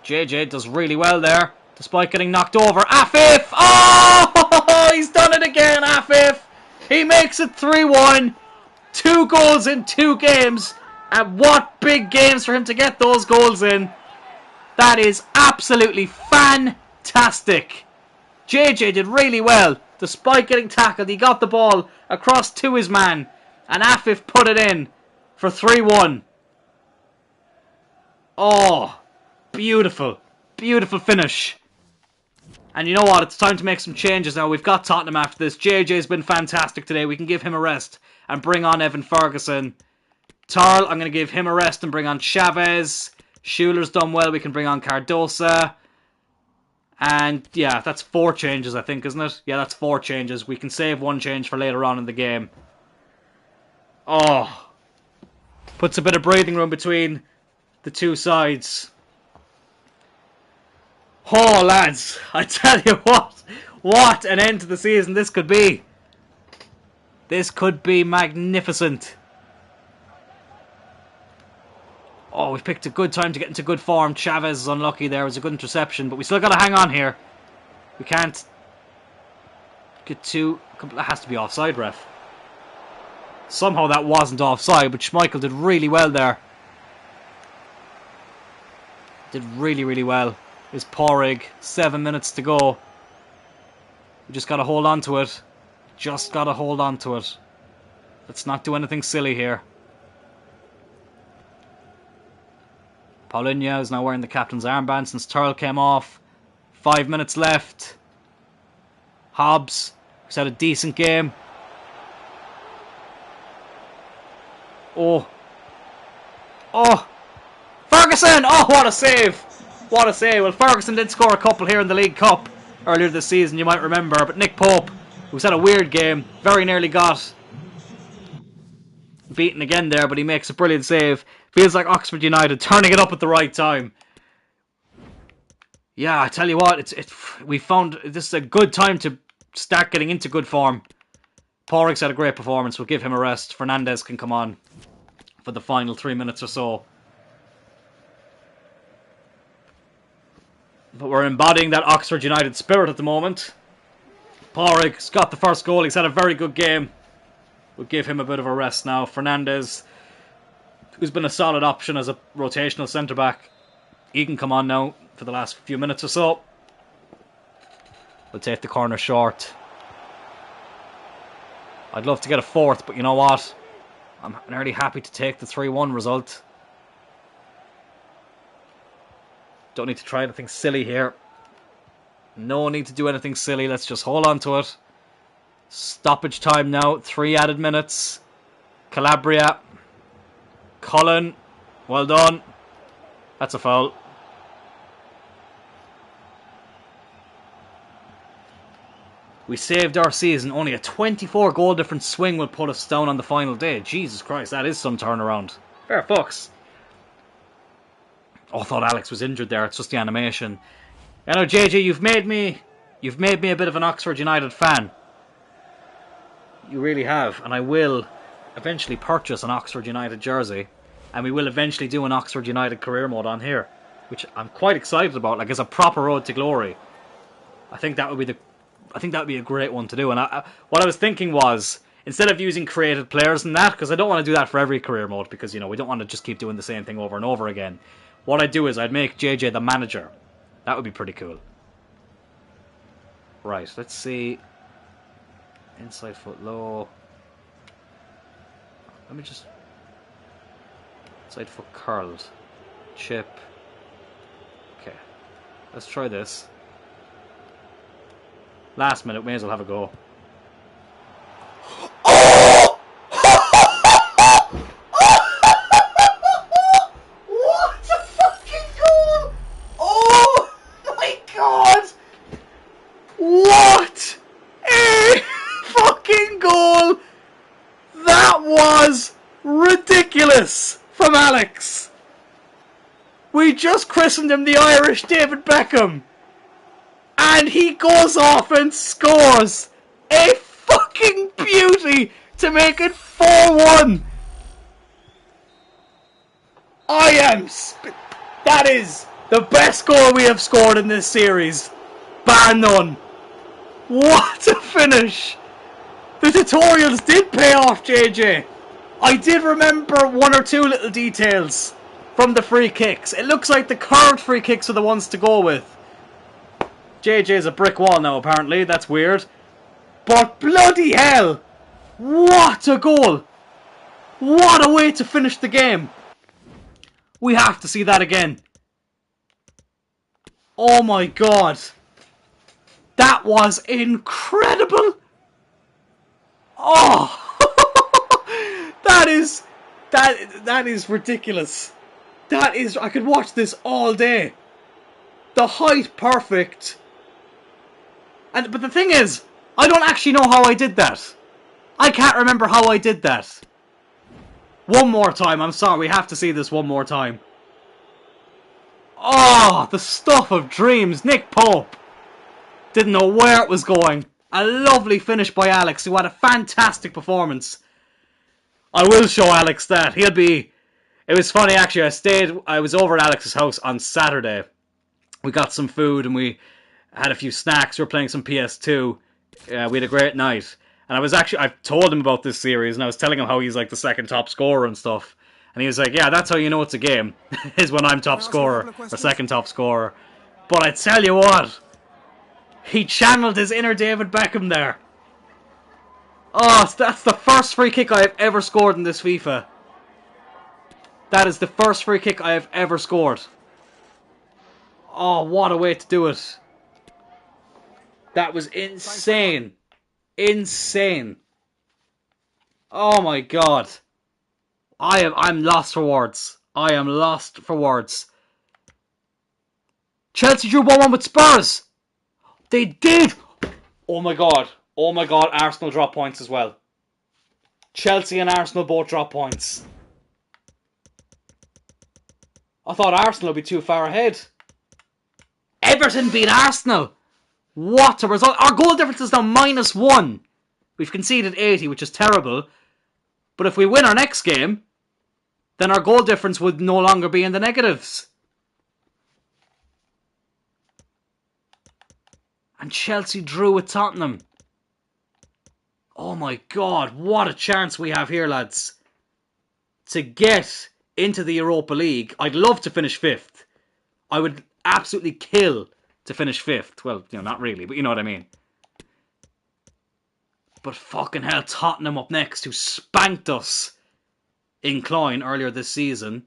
JJ does really well there, despite getting knocked over. Afif! Oh! He's done it again, Afif! He makes it 3-1. 2 goals in 2 games. And what big games for him to get those goals in. That is absolutely fantastic. JJ did really well. Despite getting tackled, he got the ball across to his man. And Afif put it in for 3-1. Oh, beautiful. Beautiful finish. And you know what? It's time to make some changes now. We've got Tottenham after this. JJ's been fantastic today. We can give him a rest and bring on Evan Ferguson. Tarl, I'm going to give him a rest and bring on Chavez. Schuler's done well. We can bring on Cardosa. And yeah, that's 4 changes, I think, isn't it? Yeah, that's 4 changes. We can save 1 change for later on in the game. Oh. Puts a bit of breathing room between the two sides. Oh, lads, I tell you what an end to the season this could be. This could be magnificent. Oh, we've picked a good time to get into good form. Chavez is unlucky there. It was a good interception, but we still got to hang on here. We can't get too... That has to be offside, ref. Somehow that wasn't offside, but Schmeichel did really well there. Did really, really well. Is Porrig. 7 minutes to go. We just got to hold on to it. Just got to hold on to it. Let's not do anything silly here. Paulinho is now wearing the captain's armband since Turl came off. 5 minutes left. Hobbs, who's had a decent game. Oh. Oh. Ferguson! Oh, what a save! What a save. Well, Ferguson did score a couple here in the League Cup earlier this season, you might remember. But Nick Pope, who's had a weird game, very nearly got beaten again there, but he makes a brilliant save. Feels like Oxford United turning it up at the right time. Yeah, I tell you what, we found this is a good time to start getting into good form. Porrig's had a great performance. We'll give him a rest. Fernandez can come on for the final 3 minutes or so. But we're embodying that Oxford United spirit at the moment. Porrig's got the first goal. He's had a very good game. We'll give him a bit of a rest now. Fernandez, who's been a solid option as a rotational centre-back, he can come on now for the last few minutes or so. We'll take the corner short. I'd love to get a 4th, but you know what? I'm nearly happy to take the 3-1 result. Don't need to try anything silly here. No need to do anything silly. Let's just hold on to it. Stoppage time now. 3 added minutes. Calabria. Cullen. Well done. That's a foul. We saved our season. Only a 24 goal difference swing will put us down on the final day. Jesus Christ, that is some turnaround. Fair fucks. Oh, I thought Alex was injured there. It's just the animation. You know, JJ, you've made me a bit of an Oxford United fan. You really have, and I will eventually purchase an Oxford United jersey, and we will eventually do an Oxford United career mode on here, which I'm quite excited about. Like, as a proper road to glory, I think that would be a great one to do. And what I was thinking was, instead of using created players and that, because I don't want to do that for every career mode, because you know we don't want to just keep doing the same thing over and over again. What I'd do is I'd make JJ the manager. That would be pretty cool. Right, let's see. Inside foot low. Let me just... Inside foot curled. Chip. Okay. Let's try this. Last minute, may as well have a go. Oh! What a fucking goal! Oh my god! What a fucking goal! That was ridiculous from Alex. We just christened him the Irish David Beckham. And he goes off and scores a fucking beauty to make it 4-1. That is the best goal we have scored in this series. Bar none. What a finish. The tutorials did pay off, JJ. I did remember 1 or 2 little details from the free kicks. It looks like the curved free kicks are the ones to go with. JJ's a brick wall now, apparently. That's weird. But bloody hell! What a goal! What a way to finish the game! We have to see that again. Oh my god. That was incredible. Oh, that is ridiculous. That is, I could watch this all day. The height perfect. But the thing is, I don't actually know how I did that. I can't remember how I did that. One more time, I'm sorry, we have to see this one more time. Oh, the stuff of dreams. Nick Pope didn't know where it was going. A lovely finish by Alex, who had a fantastic performance. I will show Alex that. He'll be... It was funny, actually. I was over at Alex's house on Saturday. We got some food and we had a few snacks. We were playing some PS2. We had a great night. And I told him about this series, and I was telling him how he's like the second top scorer and stuff. And he was like, yeah, that's how you know it's a game, is when I'm top scorer, or second top scorer. But I tell you what, he channeled his inner David Beckham there. Oh, that's the first free kick I have ever scored in this FIFA. That is the first free kick I have ever scored. Oh, what a way to do it. That was insane. Insane. Oh my god. I'm lost for words. I am lost for words. Chelsea drew 1-1 with Spurs. They did. Oh my god. Oh my god, Arsenal dropped points as well. Chelsea and Arsenal both dropped points. I thought Arsenal would be too far ahead. Everton beat Arsenal. What a result. Our goal difference is now -1. We've conceded 80, which is terrible. But if we win our next game, then our goal difference would no longer be in the negatives. And Chelsea drew with Tottenham. Oh my god, what a chance we have here, lads. To get into the Europa League. I'd love to finish 5th. I would absolutely kill to finish 5th. Well, you know, not really, but you know what I mean. But fucking hell, Tottenham up next, who spanked us in Cloyne earlier this season,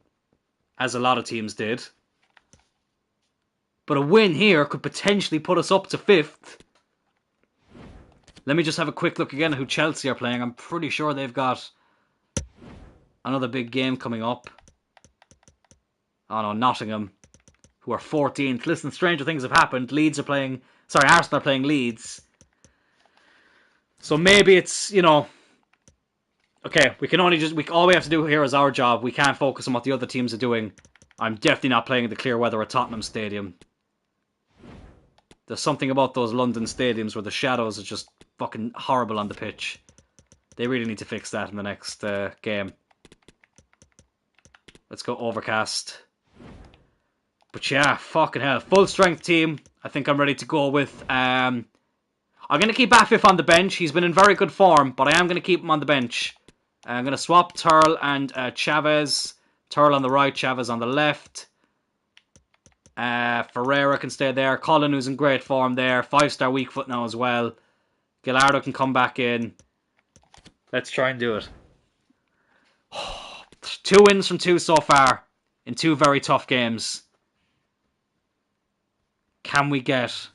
as a lot of teams did. But a win here could potentially put us up to 5th. Let me just have a quick look again at who Chelsea are playing. I'm pretty sure they've got another big game coming up. Oh no, Nottingham, who are 14th. Listen, stranger things have happened. Arsenal are playing Leeds. So maybe it's, you know, okay, all we have to do here is our job. We can't focus on what the other teams are doing. I'm definitely not playing the clear weather at Tottenham Stadium. There's something about those London stadiums where the shadows are just fucking horrible on the pitch. They really need to fix that in the next game. Let's go Overcast. But yeah, fucking hell. Full strength team. I think I'm ready to go with... I'm going to keep Afif on the bench. He's been in very good form, but I am going to keep him on the bench. I'm going to swap Turl and Chavez. Turl on the right, Chavez on the left. Ferreira can stay there. Colin, who's in great form there. 5-star weak foot now as well. Gallardo can come back in. Let's try and do it. 2 wins from 2 so far in 2 very tough games. Can we get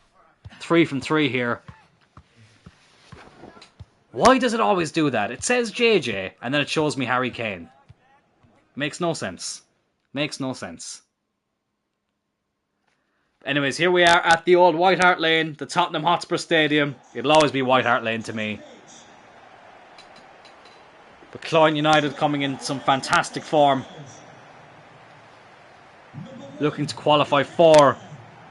3 from 3 here? Why does it always do that? It says JJ and then it shows me Harry Kane. Makes no sense. Makes no sense. Anyways, here we are at the old White Hart Lane, the Tottenham Hotspur Stadium. It'll always be White Hart Lane to me. But Cloyne United coming in some fantastic form. Looking to qualify for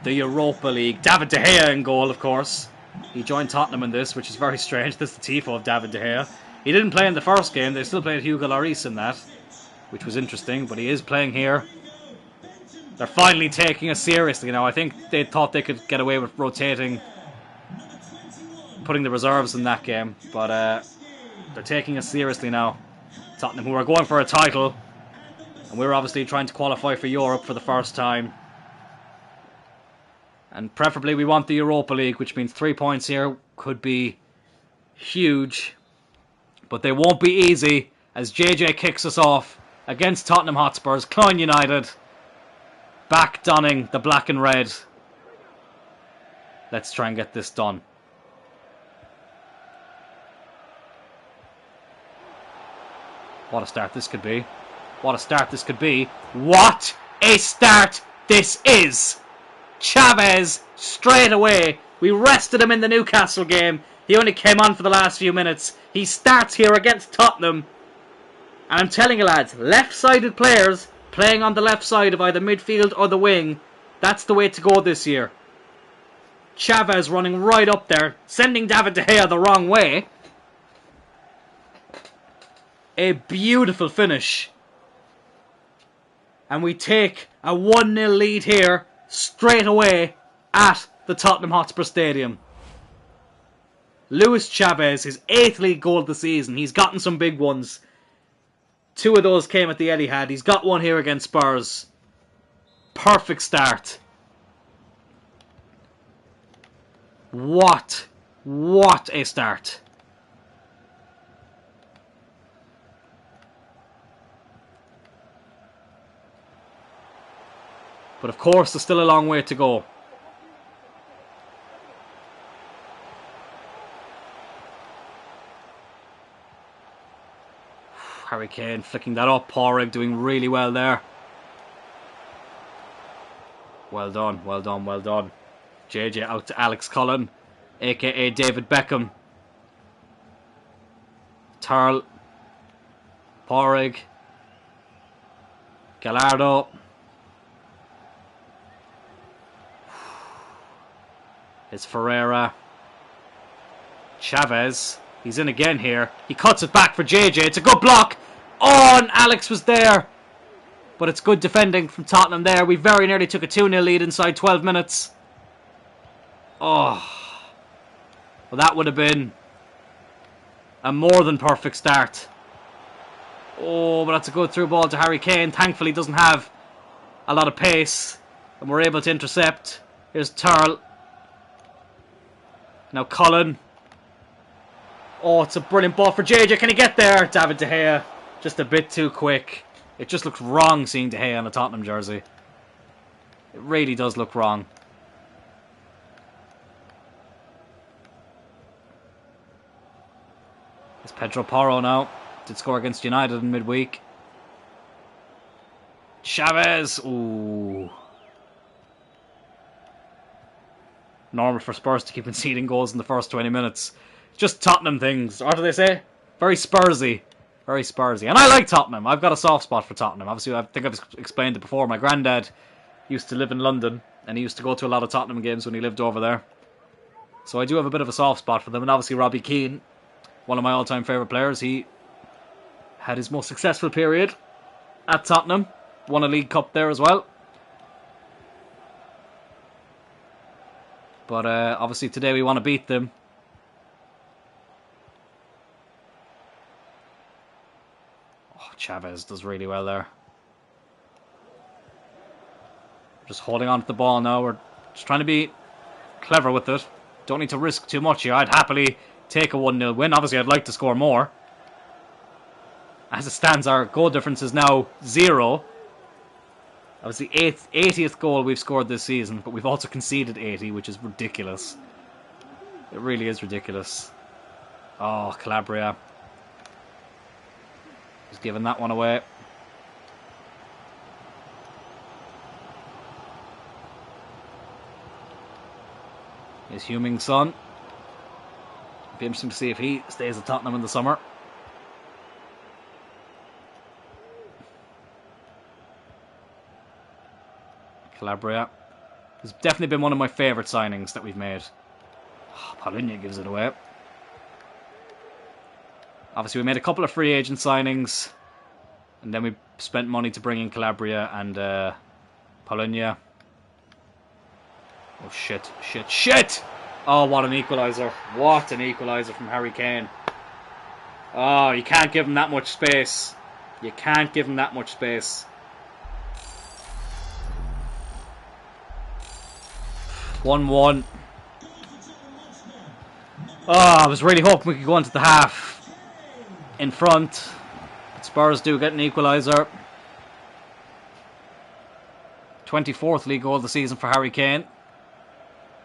the Europa League. David De Gea in goal, of course. He joined Tottenham in this, which is very strange. This is the tifo of David De Gea. He didn't play in the first game. They still played Hugo Lloris in that, which was interesting. But he is playing here. They're finally taking us seriously now. I think they thought they could get away with rotating, putting the reserves in that game. But they're taking us seriously now. Tottenham, who are going for a title. And we're obviously trying to qualify for Europe for the first time. And preferably we want the Europa League, which means 3 points here could be huge. But they won't be easy as JJ kicks us off against Tottenham Hotspurs. Cloyne United back donning the black and red. Let's try and get this done. What a start this could be. What a start this could be. What a start this is. Chavez, straight away. We rested him in the Newcastle game. He only came on for the last few minutes. He starts here against Tottenham. And I'm telling you, lads, left-sided players playing on the left side of either midfield or the wing, that's the way to go this year. Chavez running right up there, sending David De Gea the wrong way. A beautiful finish. And we take a 1-0 lead here, straight away, at the Tottenham Hotspur Stadium. Luis Chavez, his 8th league goal of the season. He's gotten some big ones. 2 of those came at the Etihad. He's got one here against Spurs. Perfect start. What a start. But of course, there's still a long way to go. Harry Kane flicking that up. Porrig doing really well there. Well done, well done, well done. JJ out to Alex Cloyne, aka David Beckham. Turl. Porrig. Gallardo. It's Ferreira. Chavez. He's in again here. He cuts it back for JJ. It's a good block. Oh, and Alex was there. But it's good defending from Tottenham there. We very nearly took a 2-0 lead inside 12 minutes. Oh. Well, that would have been a more than perfect start. Oh, but that's a good through ball to Harry Kane. Thankfully, he doesn't have a lot of pace. And we're able to intercept. Here's Turl. Now Cloyne. Oh, it's a brilliant ball for JJ. Can he get there? David De Gea. Just a bit too quick. It just looks wrong seeing De Gea on a Tottenham jersey. It really does look wrong. It's Pedro Porro now. Did score against United in midweek. Chavez. Ooh. Normal for Spurs to keep conceding goals in the first 20 minutes. Just Tottenham things. What do they say? Very Spursy. Very Spursy. And I like Tottenham. I've got a soft spot for Tottenham. Obviously, I think I've explained it before. My granddad used to live in London. And he used to go to a lot of Tottenham games when he lived over there. So I do have a bit of a soft spot for them. And obviously Robbie Keane, one of my all-time favourite players. He had his most successful period at Tottenham. Won a League Cup there as well. But obviously today we want to beat them. Oh, Chavez does really well there. Just holding on to the ball now. We're just trying to be clever with it. Don't need to risk too much here. I'd happily take a 1-0 win. Obviously I'd like to score more. As it stands, our goal difference is now 0. That was the 80th goal we've scored this season, but we've also conceded 80, which is ridiculous. It really is ridiculous. Oh, Calabria. He's giving that one away. Here's Huming's son. It'll be interesting to see if he stays at Tottenham in the summer. Calabria. It's definitely been one of my favourite signings that we've made. Oh, Paulinho gives it away. Obviously, we made a couple of free agent signings. And then we spent money to bring in Calabria and Paulinho. Oh, shit, shit, shit! Oh, what an equaliser. What an equaliser from Harry Kane. Oh, you can't give him that much space. You can't give him that much space. 1-1. Oh, I was really hoping we could go into the half in front. But Spurs do get an equaliser. 24th league goal of the season for Harry Kane.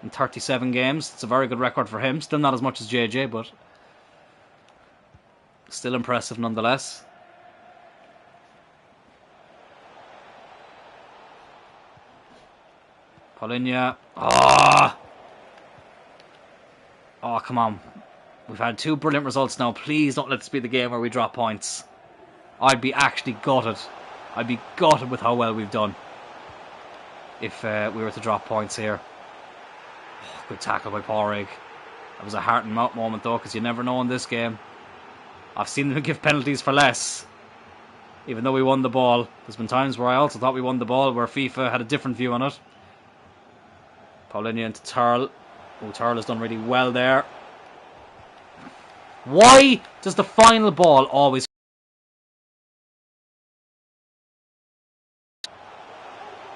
in 37 games. It's a very good record for him. Still not as much as JJ, but still impressive nonetheless. Paulinho. Oh, come on. We've had 2 brilliant results now. Please don't let this be the game where we drop points. I'd be actually gutted. I'd be gutted with how well we've done if we were to drop points here. Oh, good tackle by Porrig. That was a heart and mouth moment though, because you never know in this game. I've seen them give penalties for less, even though we won the ball. There's been times where I also thought we won the ball, where FIFA had a different view on it. Paulinho into Turl. Oh, Turl has done really well there. Why does the final ball always...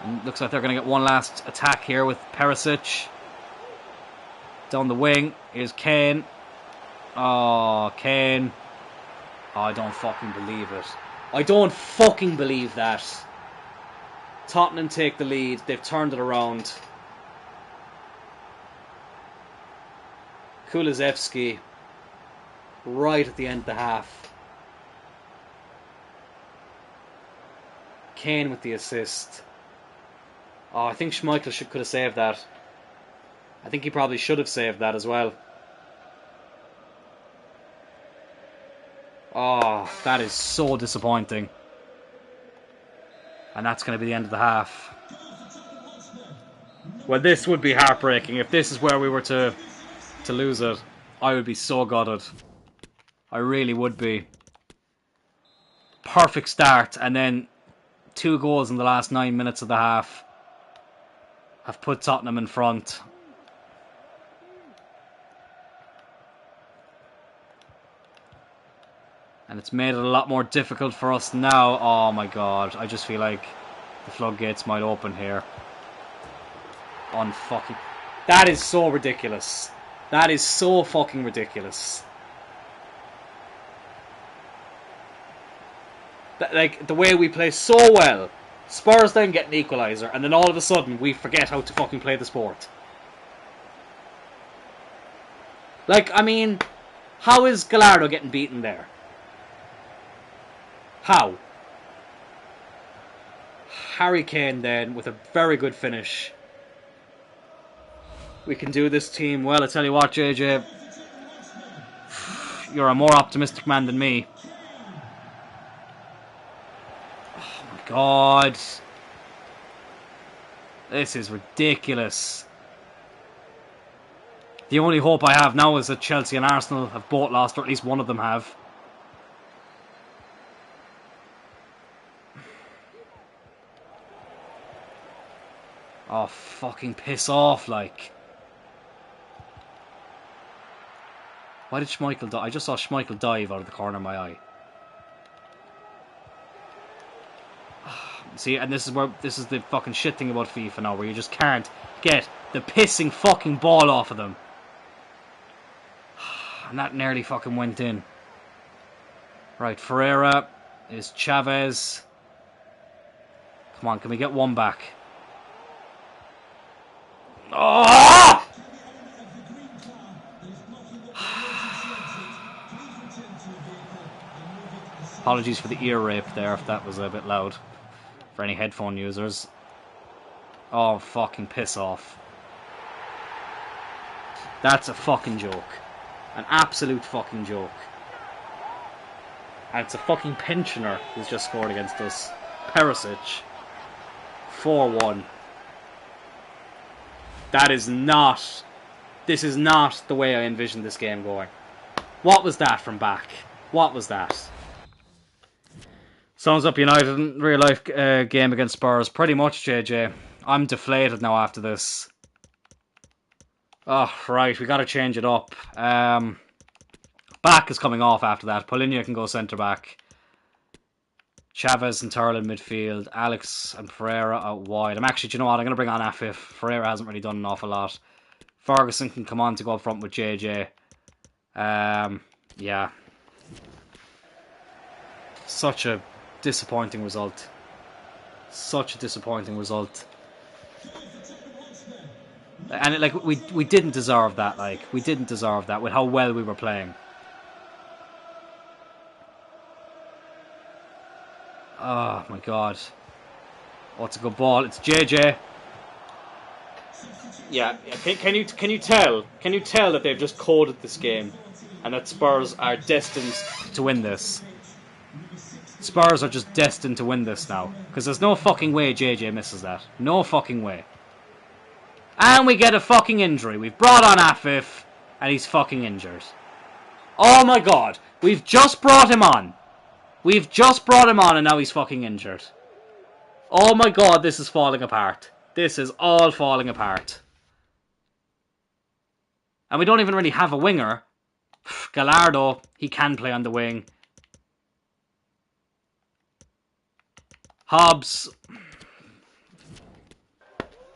And looks like they're going to get one last attack here with Perisic. Down the wing. Here's Kane. Oh, Kane. Oh, I don't fucking believe it. I don't fucking believe that. Tottenham take the lead. They've turned it around. Kulusevski. Right at the end of the half. Kane with the assist. Oh, I think Schmeichel could have saved that. I think he probably should have saved that as well. Oh, that is so disappointing. And that's going to be the end of the half. Well, this would be heartbreaking. If this is where we were to lose it, I would be so gutted. I really would be. Perfect start, and then 2 goals in the last 9 minutes of the half have put Tottenham in front. And it's made it a lot more difficult for us now. Oh my god, I just feel like the floodgates might open here. Unfucking... That is so ridiculous. That is so fucking ridiculous. Like, the way we play so well. Spurs then get an equaliser, and then all of a sudden we forget how to fucking play the sport. Like, I mean, how is Gallardo getting beaten there? How? Harry Kane then with a very good finish. We can do this team well. I tell you what, JJ, you're a more optimistic man than me. Oh my god. This is ridiculous. The only hope I have now is that Chelsea and Arsenal have both lost, or at least one of them have. Oh, fucking piss off, like. Why did Schmeichel dive? I just saw Schmeichel dive out of the corner of my eye. See, and this is the fucking shit thing about FIFA now, where you just can't get the pissing fucking ball off of them. And that nearly fucking went in. Right, Ferreira is Chavez. Come on, can we get one back? Oh! Apologies for the ear rape there, if that was a bit loud for any headphone users. Oh, fucking piss off. That's a fucking joke. An absolute fucking joke. And it's a fucking pensioner who's just scored against us. Perisic. 4-1. That is not... This is not the way I envisioned this game going. What was that from back? What was that? Sums up United in real life game against Spurs. Pretty much, JJ. I'm deflated now after this. Oh, right. We got to change it up. Back is coming off after that. Paulinho can go centre back. Chavez and Turl in midfield. Alex and Ferreira out wide. I'm actually, do you know what? I'm going to bring on Afif. Ferreira hasn't really done an awful lot. Ferguson can come on to go up front with JJ. Yeah. Such a disappointing result. Such a disappointing result. And we didn't deserve that. Like, we didn't deserve that with how well we were playing. Oh my god. Oh, it's a good ball. It's JJ. Yeah. Can you tell? Can you tell that they've just coded this game, and that Spurs are destined to win this? Spurs are just destined to win this now, because there's no fucking way JJ misses that. No fucking way. And we get a fucking injury. We've brought on Afif, and he's fucking injured. Oh my god. We've just brought him on. We've just brought him on, and now he's fucking injured. Oh my god, this is falling apart. This is all falling apart. And we don't even really have a winger. Gallardo, he can play on the wing. Hobbs.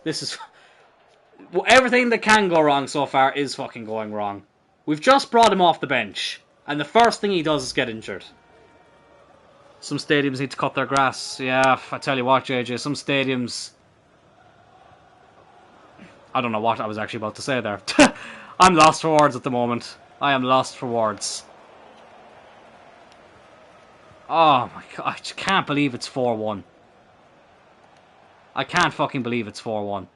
This is... Everything that can go wrong so far is fucking going wrong. We've just brought him off the bench, and the first thing he does is get injured. Some stadiums need to cut their grass. Yeah, I tell you what, JJ, some stadiums... I don't know what I was actually about to say there. I'm lost for words at the moment. I am lost for words. Oh my god, I just can't believe it's 4-1. I can't fucking believe it's 4-1.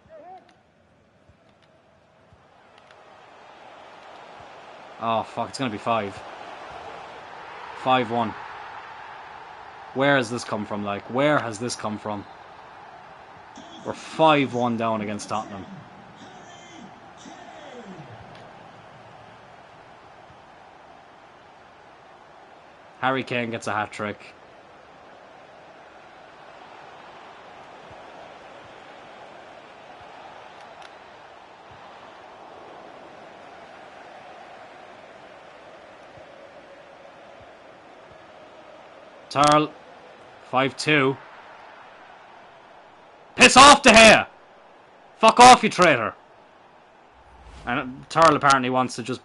Oh fuck, it's gonna be 5. 5-1. Where has this come from, like? Where has this come from? We're 5-1 down against Tottenham. Harry Kane gets a hat-trick. Tarl. 5-2. Piss off, De Gea! Fuck off, you traitor! And Tarl apparently wants to just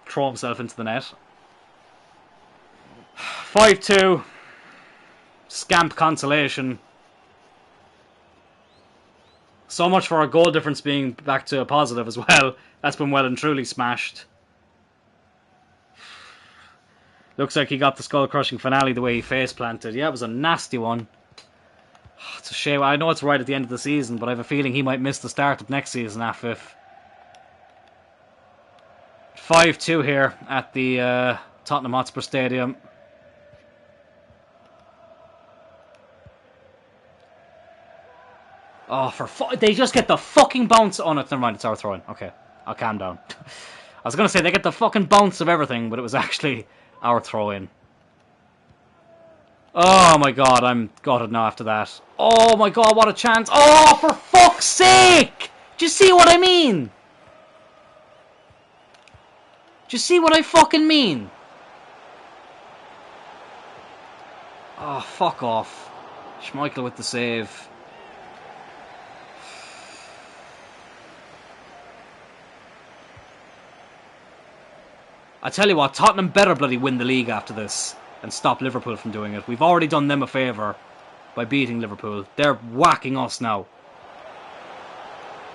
throw himself into the net. 5-2. Scamp consolation. So much for our goal difference being back to a positive as well. That's been well and truly smashed. Looks like he got the skull-crushing finale the way he face-planted. Yeah, it was a nasty one. It's a shame. I know it's right at the end of the season, but I have a feeling he might miss the start of next season, Afif. 5-2 here at the Tottenham Hotspur Stadium. Oh, they just get the fucking bounce on it. Never mind, it's our throw-in. Okay, I'll calm down. I was going to say, they get the fucking bounce of everything, but it was actually our throw-in. Oh my god, I'm gutted now after that. Oh my god, what a chance. Oh, for fuck's sake! Do you see what I mean? Do you see what I fucking mean? Oh, fuck off. Schmeichel with the save. I tell you what, Tottenham better bloody win the league after this and stop Liverpool from doing it. We've already done them a favour by beating Liverpool. They're whacking us now.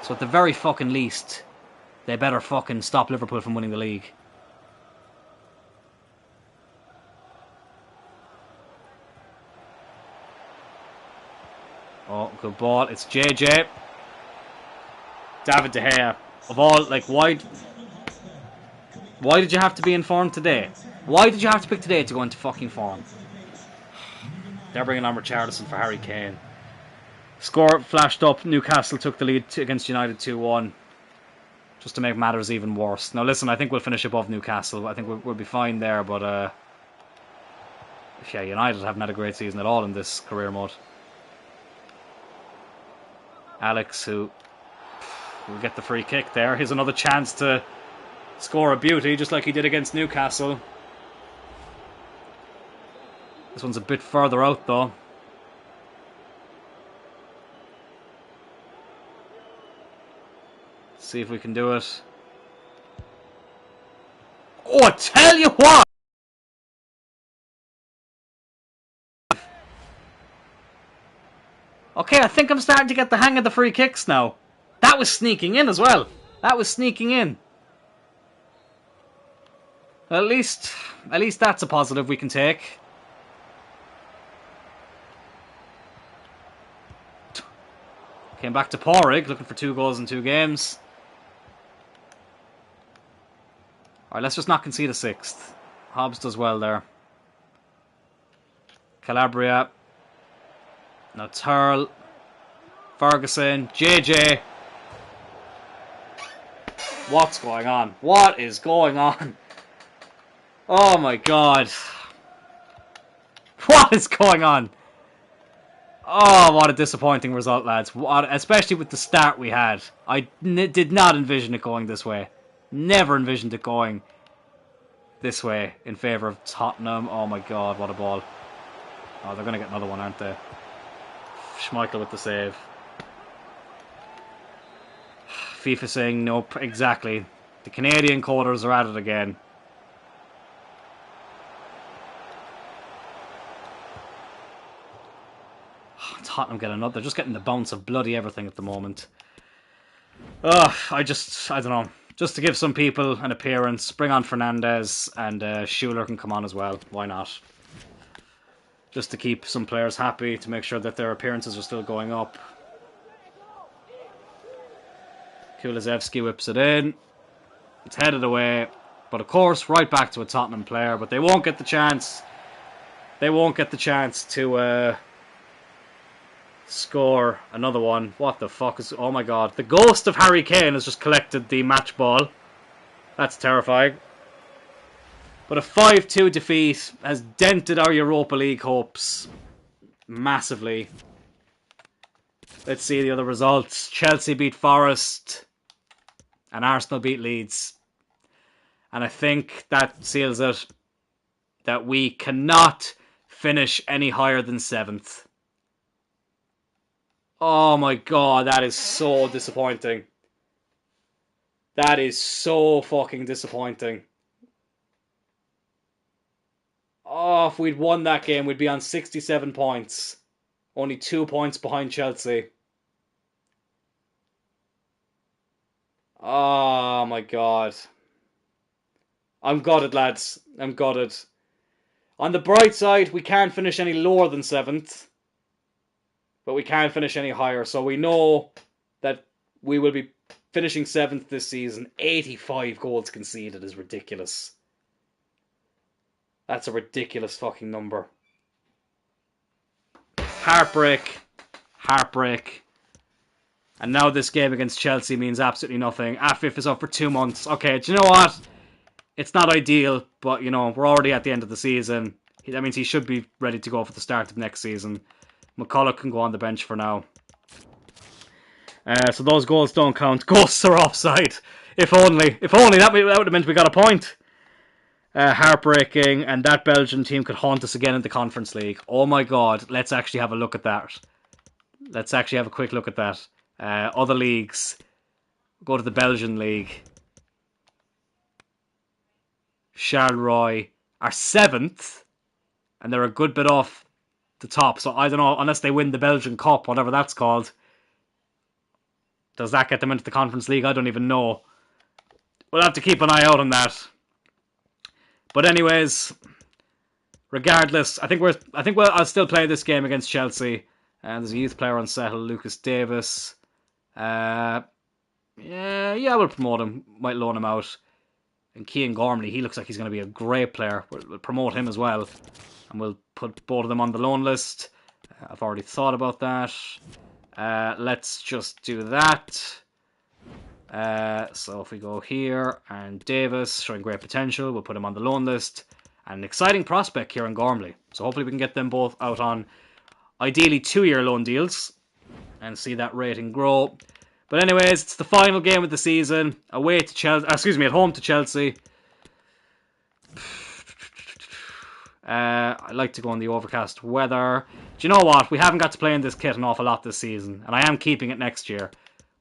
So at the very fucking least, they better fucking stop Liverpool from winning the league. Oh, good ball. It's JJ. David De Gea. Of all, like, why did you have to be in form today? Why did you have to pick today to go into fucking form? They're bringing on Richarlison for Harry Kane. Score flashed up. Newcastle took the lead against United 2-1. Just to make matters even worse. Now listen, I think we'll finish above Newcastle. I think we'll be fine there, but yeah, United haven't had a great season at all in this career mode. Alex, who will get the free kick there. Here's another chance to score a beauty, just like he did against Newcastle. This one's a bit further out, though. Let's see if we can do it. Oh, I tell you what! Okay, I think I'm starting to get the hang of the free kicks now. That that was sneaking in as well. That was sneaking in. At least that's a positive we can take. Came back to Porrig, looking for 2 goals in 2 games. Alright, let's just not concede a 6th. Hobbs does well there. Calabria. Now Turl. Ferguson. JJ. What's going on? What is going on? Oh my god. What is going on? Oh, what a disappointing result, lads. Especially with the start we had. I did not envision it going this way. Never envisioned it going this way in favour of Tottenham. Oh my god, what a ball. Oh, they're going to get another one, aren't they? Schmeichel with the save. FIFA saying nope, exactly. The Canadian coders are at it again. Tottenham get another. They're just getting the bounce of bloody everything at the moment. I don't know. Just to give some people an appearance, bring on Fernandez, and Schuler can come on as well. Why not? Just to keep some players happy, to make sure that their appearances are still going up. Kulusevski whips it in. It's headed away. But of course, right back to a Tottenham player. But they won't get the chance. They won't get the chance to score another one. What the fuck is... Oh my god. The ghost of Harry Kane has just collected the match ball. That's terrifying. But a 5-2 defeat has dented our Europa League hopes massively. Let's see the other results. Chelsea beat Forest. And Arsenal beat Leeds. And I think that seals it. That we cannot finish any higher than 7th. Oh my god, that is so disappointing. That is so fucking disappointing. Oh, if we'd won that game, we'd be on 67 points. Only 2 points behind Chelsea. Oh my god. I'm gutted, lads. I'm gutted. On the bright side, we can't finish any lower than 7th. But we can't finish any higher. So we know that we will be finishing 7th this season. 85 goals conceded is ridiculous. That's a ridiculous fucking number. Heartbreak. Heartbreak. And now this game against Chelsea means absolutely nothing. AFIF is up for 2 months. Okay, do you know what? It's not ideal, but, you know, we're already at the end of the season. That means he should be ready to go for the start of next season. McCulloch can go on the bench for now. So those goals don't count. Ghosts are offside. If only. If only. That would have meant we got a point. Heartbreaking. And that Belgian team could haunt us again in the Conference League. Oh my god. Let's actually have a look at that. Let's actually have a quick look at that. Other leagues. Go to the Belgian League. Charleroi are 7th. And they're a good bit off the top. So I don't know, unless they win the Belgian Cup, whatever that's called. Does that get them into the Conference League? I don't even know. We'll have to keep an eye out on that. But anyways, regardless, I think I'll still play this game against Chelsea. And there's a youth player on settle, Lucas Davis. Yeah, we'll promote him. Might loan him out. And Cian Gormley, he looks like he's going to be a great player. We'll promote him as well. And we'll put both of them on the loan list. I've already thought about that. Let's just do that. So if we go here, and Davis, showing great potential, we'll put him on the loan list. And an exciting prospect, Cian Gormley. So hopefully we can get them both out on, ideally, 2-year loan deals. And see that rating grow. But anyways, it's the final game of the season. Away to Chelsea. At home to Chelsea. I like to go in the overcast weather. Do you know what? We haven't got to play in this kit an awful lot this season. And I am keeping it next year.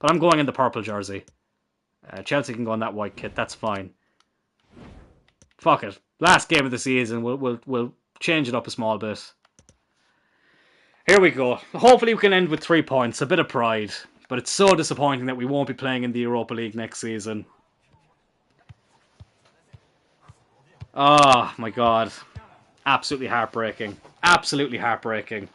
But I'm going in the purple jersey. Chelsea can go in that white kit. That's fine. Fuck it. Last game of the season. We'll change it up a small bit. Here we go. Hopefully we can end with 3 points. A bit of pride. But it's so disappointing that we won't be playing in the Europa League next season. Oh, my God. Absolutely heartbreaking. Absolutely heartbreaking.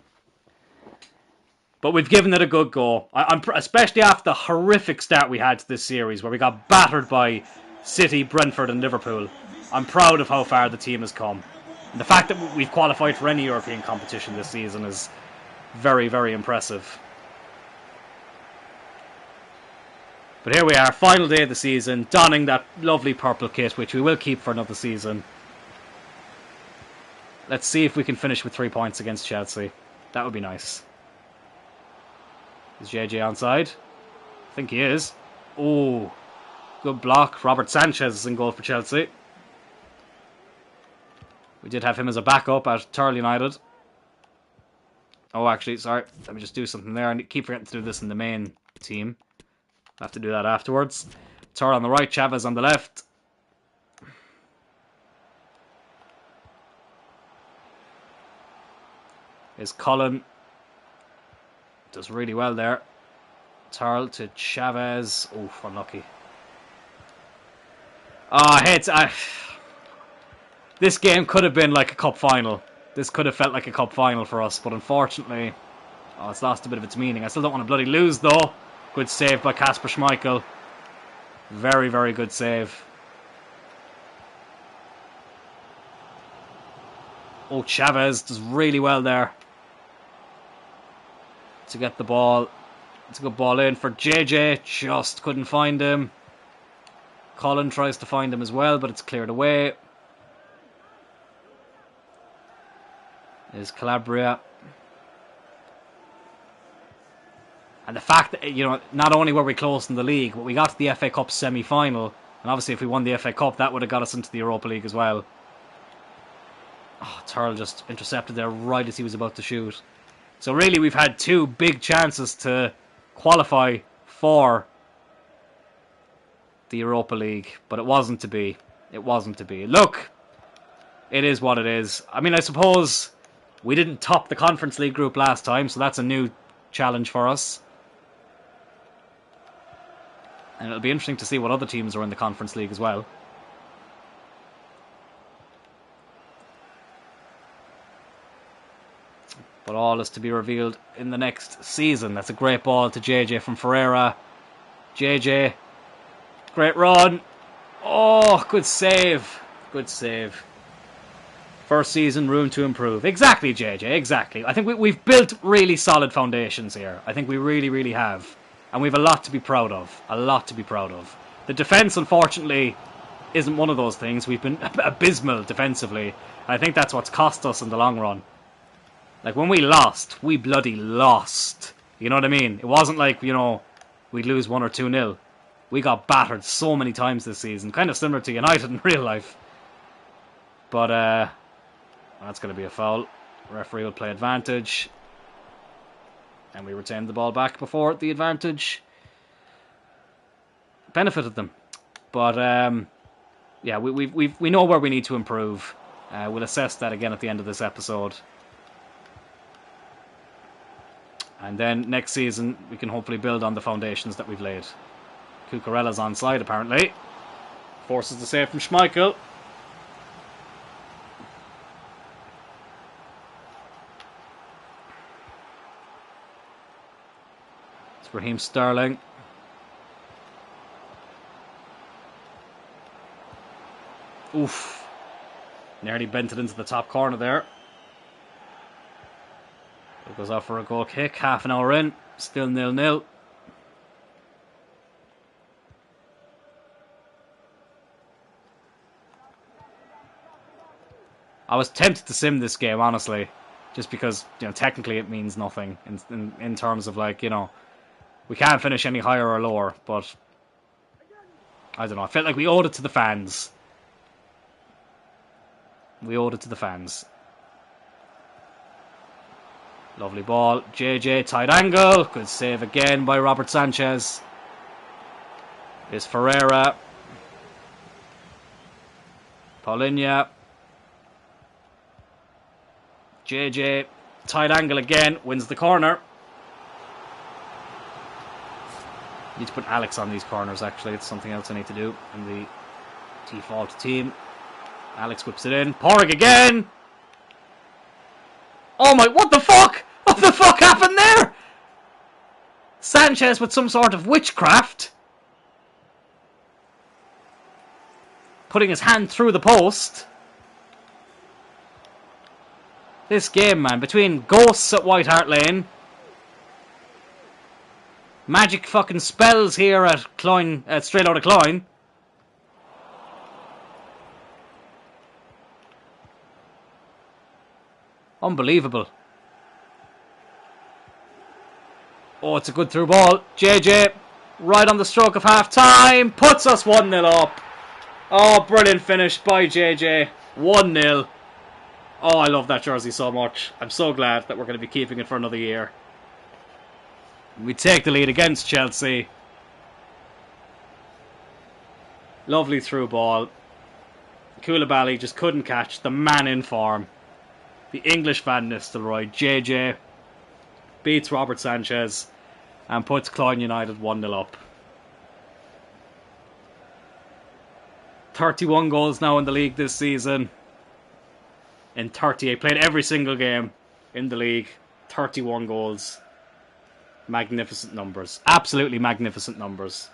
But we've given it a good go. Especially after the horrific start we had to this series, where we got battered by City, Brentford and Liverpool. I'm proud of how far the team has come. And the fact that we've qualified for any European competition this season is very, very impressive. But here we are, final day of the season, donning that lovely purple kit, which we will keep for another season. Let's see if we can finish with 3 points against Chelsea. That would be nice. Is JJ onside? I think he is. Oh, good block. Robert Sanchez is in goal for Chelsea. We did have him as a backup at Thurl United. Oh, actually, sorry. Let me just do something there. I keep forgetting to do this in the main team. I'll have to do that afterwards. Thurl on the right, Chavez on the left. Is Cloyne. Does really well there. Thurl to Chavez. Oof, unlucky. This game could have been like a cup final. This could have felt like a cup final for us, but unfortunately, it's lost a bit of its meaning. I still don't want to bloody lose though. Good save by Kasper Schmeichel. Very, very good save. Oh, Chavez does really well there to get the ball. It's a good ball in for JJ. Just couldn't find him. Cloyne tries to find him as well, but it's cleared away. Is Calabria. And the fact that, not only were we close in the league, but we got to the FA Cup semi-final. And obviously if we won the FA Cup, that would have got us into the Europa League as well. Oh, Thurl just intercepted there right as he was about to shoot. So really we've had 2 big chances to qualify for the Europa League. But it wasn't to be. It wasn't to be. Look, it is what it is. I mean, I suppose we didn't top the Conference League group last time, so that's a new challenge for us. And it'll be interesting to see what other teams are in the Conference League as well. But all is to be revealed in the next season. That's a great ball to JJ from Ferreira. JJ, great run. Oh, good save. Good save. First season, room to improve. Exactly, JJ, exactly. I think we've built really solid foundations here. I think we really, really have. And we have a lot to be proud of. A lot to be proud of. The defence, unfortunately, isn't one of those things. We've been abysmal defensively. I think that's what's cost us in the long run. Like, when we lost, we bloody lost. You know what I mean? It wasn't like, we'd lose 1 or 2-0. We got battered so many times this season. Kind of similar to United in real life. But, that's going to be a foul. Referee will play advantage. And we retained the ball back before the advantage benefited them. But, yeah, we know where we need to improve. We'll assess that again at the end of this episode. And then next season, we can hopefully build on the foundations that we've laid. Cucurella's onside, apparently. Forces the save from Schmeichel. It's Raheem Sterling. Oof. Nearly bent it into the top corner there. It goes out for a goal kick. Half an hour in. Still 0-0. I was tempted to sim this game, honestly. Just because, technically it means nothing. In terms of, we can't finish any higher or lower. But, I don't know. I felt like we owed it to the fans. We owed it to the fans. Lovely ball. JJ, tight angle. Good save again by Robert Sanchez. Is Ferreira. Paulinho. JJ, tight angle again. Wins the corner. Need to put Alex on these corners, actually. It's something else I need to do in the default team. Alex whips it in. Porrig again! Oh my, what the fuck? What the fuck happened there? Sanchez with some sort of witchcraft. Putting his hand through the post. This game, man, between ghosts at White Hart Lane, magic fucking spells here at Cloyne, straight out of Cloyne. Unbelievable. Oh, it's a good through ball. JJ, right on the stroke of half time, puts us 1-0 up. Oh, brilliant finish by JJ. 1-0. Oh, I love that jersey so much. I'm so glad that we're going to be keeping it for another year. We take the lead against Chelsea. Lovely through ball. Koulibaly just couldn't catch the man in form. The English Van Nistelrooy, JJ, beats Robert Sanchez and puts Cloyne United 1-0 up. 31 goals now in the league this season. In 38, played every single game in the league. 31 goals. Magnificent numbers. Absolutely magnificent numbers.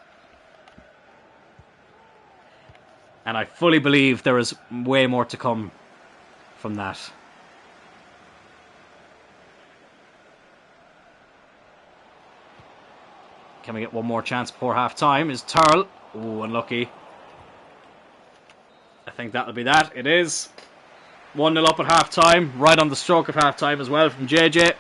And I fully believe there is way more to come from that. Can we get one more chance before half time? Is Turl. Ooh, unlucky. I think that'll be that. It is. 1-0 up at half time. Right on the stroke of half time as well from JJ.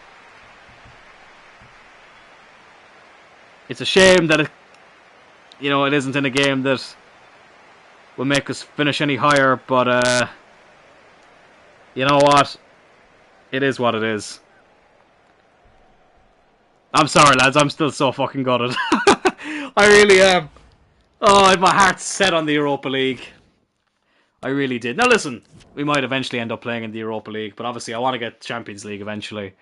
It's a shame that it isn't in a game that will make us finish any higher, but you know what? It is what it is. I'm sorry, lads. I'm still so fucking gutted. I really am. Oh, my heart's set on the Europa League. I really did. Now listen, we might eventually end up playing in the Europa League, but obviously I want to get Champions League eventually.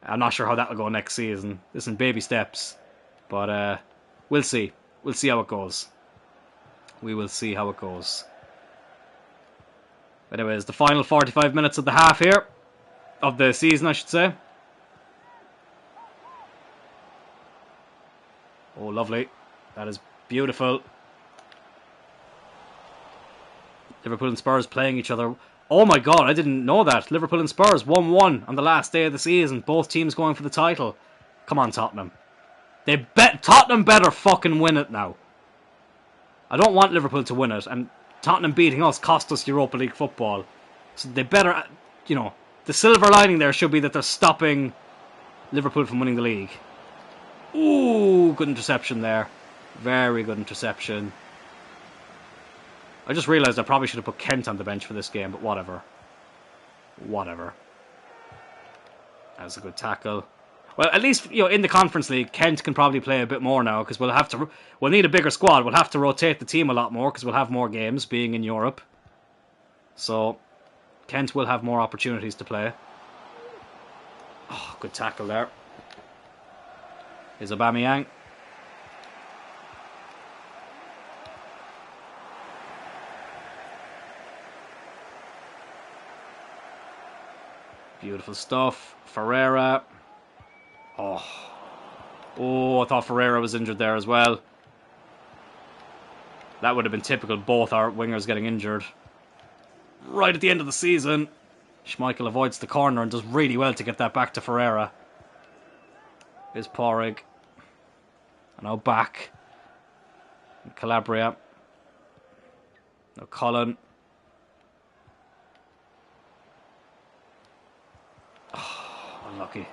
I'm not sure how that will go next season. Listen, baby steps. But we'll see. We'll see how it goes. We will see how it goes. Anyways, the final 45 minutes of the half here. Of the season, I should say. Oh, lovely. That is beautiful. Liverpool and Spurs playing each other. Oh my god, I didn't know that. Liverpool and Spurs 1-1 on the last day of the season. Both teams going for the title. Come on, Tottenham. Tottenham better fucking win it now. I don't want Liverpool to win it, and Tottenham beating us cost us Europa League football. So they better, the silver lining there should be that they're stopping Liverpool from winning the league. Ooh, good interception there. Very good interception. I just realised I probably should have put Kent on the bench for this game, but whatever. Whatever. That was a good tackle. Well, at least in the Conference League, Kent can probably play a bit more now because we'll need a bigger squad. We'll have to rotate the team a lot more because we'll have more games being in Europe. So Kent will have more opportunities to play. Oh, good tackle there. Here's Aubameyang. Beautiful stuff. Ferreira. Oh, I thought Ferreira was injured there as well. That would have been typical, both our wingers getting injured. Right at the end of the season. Schmeichel avoids the corner and does really well to get that back to Ferreira. Here's Porrig. And now back. And Calabria. Now Colin. Oh, unlucky.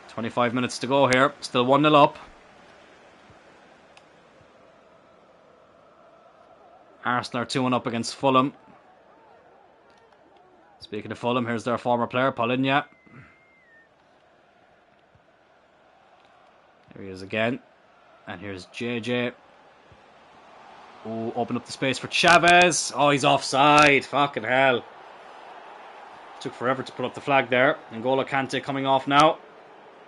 "25 minutes to go here. Still 1-0 up. Arsenal are 2-1 up against Fulham. Speaking of Fulham, here's their former player, Paulinho. Here he is again. And here's JJ. Oh, open up the space for Chavez. Oh, he's offside. Fucking hell. Took forever to put up the flag there. N'Golo Kante coming off now.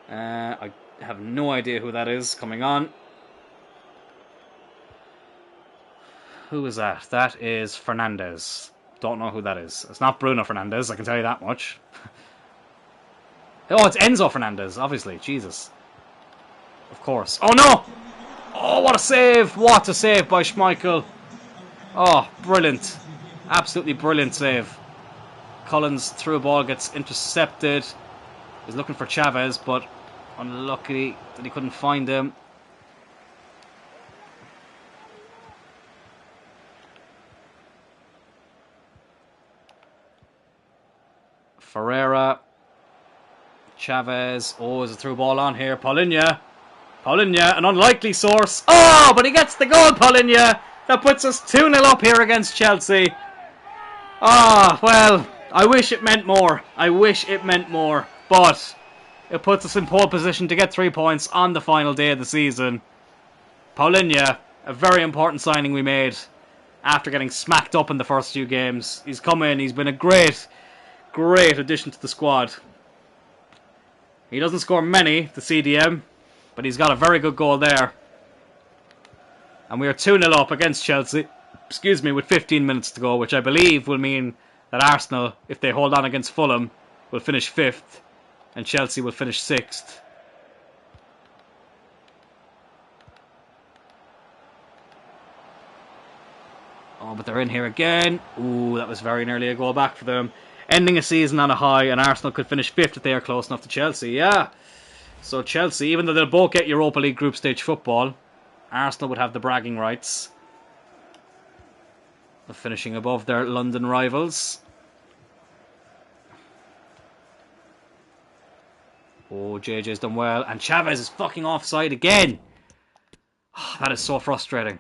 I have no idea who that is coming on. Who is that? That is Fernandes. Don't know who that is. It's not Bruno Fernandes, I can tell you that much. Oh, it's Enzo Fernandez, obviously. Jesus. Of course. Oh, no! Oh, what a save! What a save by Schmeichel. Oh, brilliant. Absolutely brilliant save. Collins through a ball, gets intercepted. He's looking for Chavez, but unlucky that he couldn't find him. Ferreira. Chavez. Oh, is a through ball on here. Paulinho, an unlikely source. Oh, but he gets the goal, Paulinho. That puts us 2-0 up here against Chelsea. Ah, well, I wish it meant more. But it puts us in pole position to get 3 points on the final day of the season. Paulinho, a very important signing we made after getting smacked up in the first few games. He's come in, he's been a great addition to the squad. He doesn't score many, the CDM, but he's got a very good goal there. And we are 2-0 up against Chelsea, with 15 minutes to go, which I believe will mean that Arsenal, if they hold on against Fulham, will finish 5th, and Chelsea will finish 6th. Oh, but they're in here again. Ooh, that was very nearly a goal back for them. Ending a season on a high, and Arsenal could finish 5th if they are close enough to Chelsea. Yeah. So Chelsea, even though they'll both get Europa League group stage football, Arsenal would have the bragging rights of finishing above their London rivals. Oh, JJ's done well, and Chavez is fucking offside again. Oh, that is so frustrating.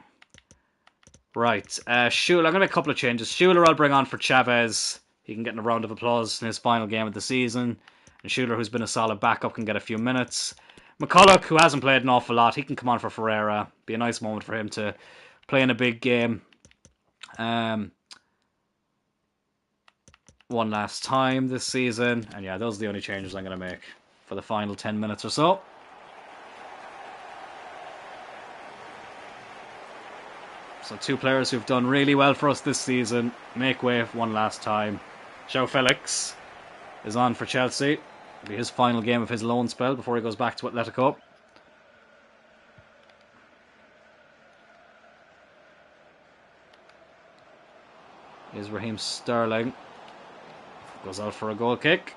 Right, Schuler, I'm going to make a couple of changes. Schuler I'll bring on for Chavez. He can get a round of applause in his final game of the season. And Schuler, who's been a solid backup, can get a few minutes. McCulloch, who hasn't played an awful lot, he can come on for Ferreira. Be a nice moment for him to play in a big game. One last time this season. And yeah, those are the only changes I'm going to make for the final 10 minutes or so. So 2 players who've done really well for us this season make way one last time. João Felix is on for Chelsea. It'll be his final game of his loan spell before he goes back to Atletico. Here's Raheem Sterling. Goes out for a goal kick,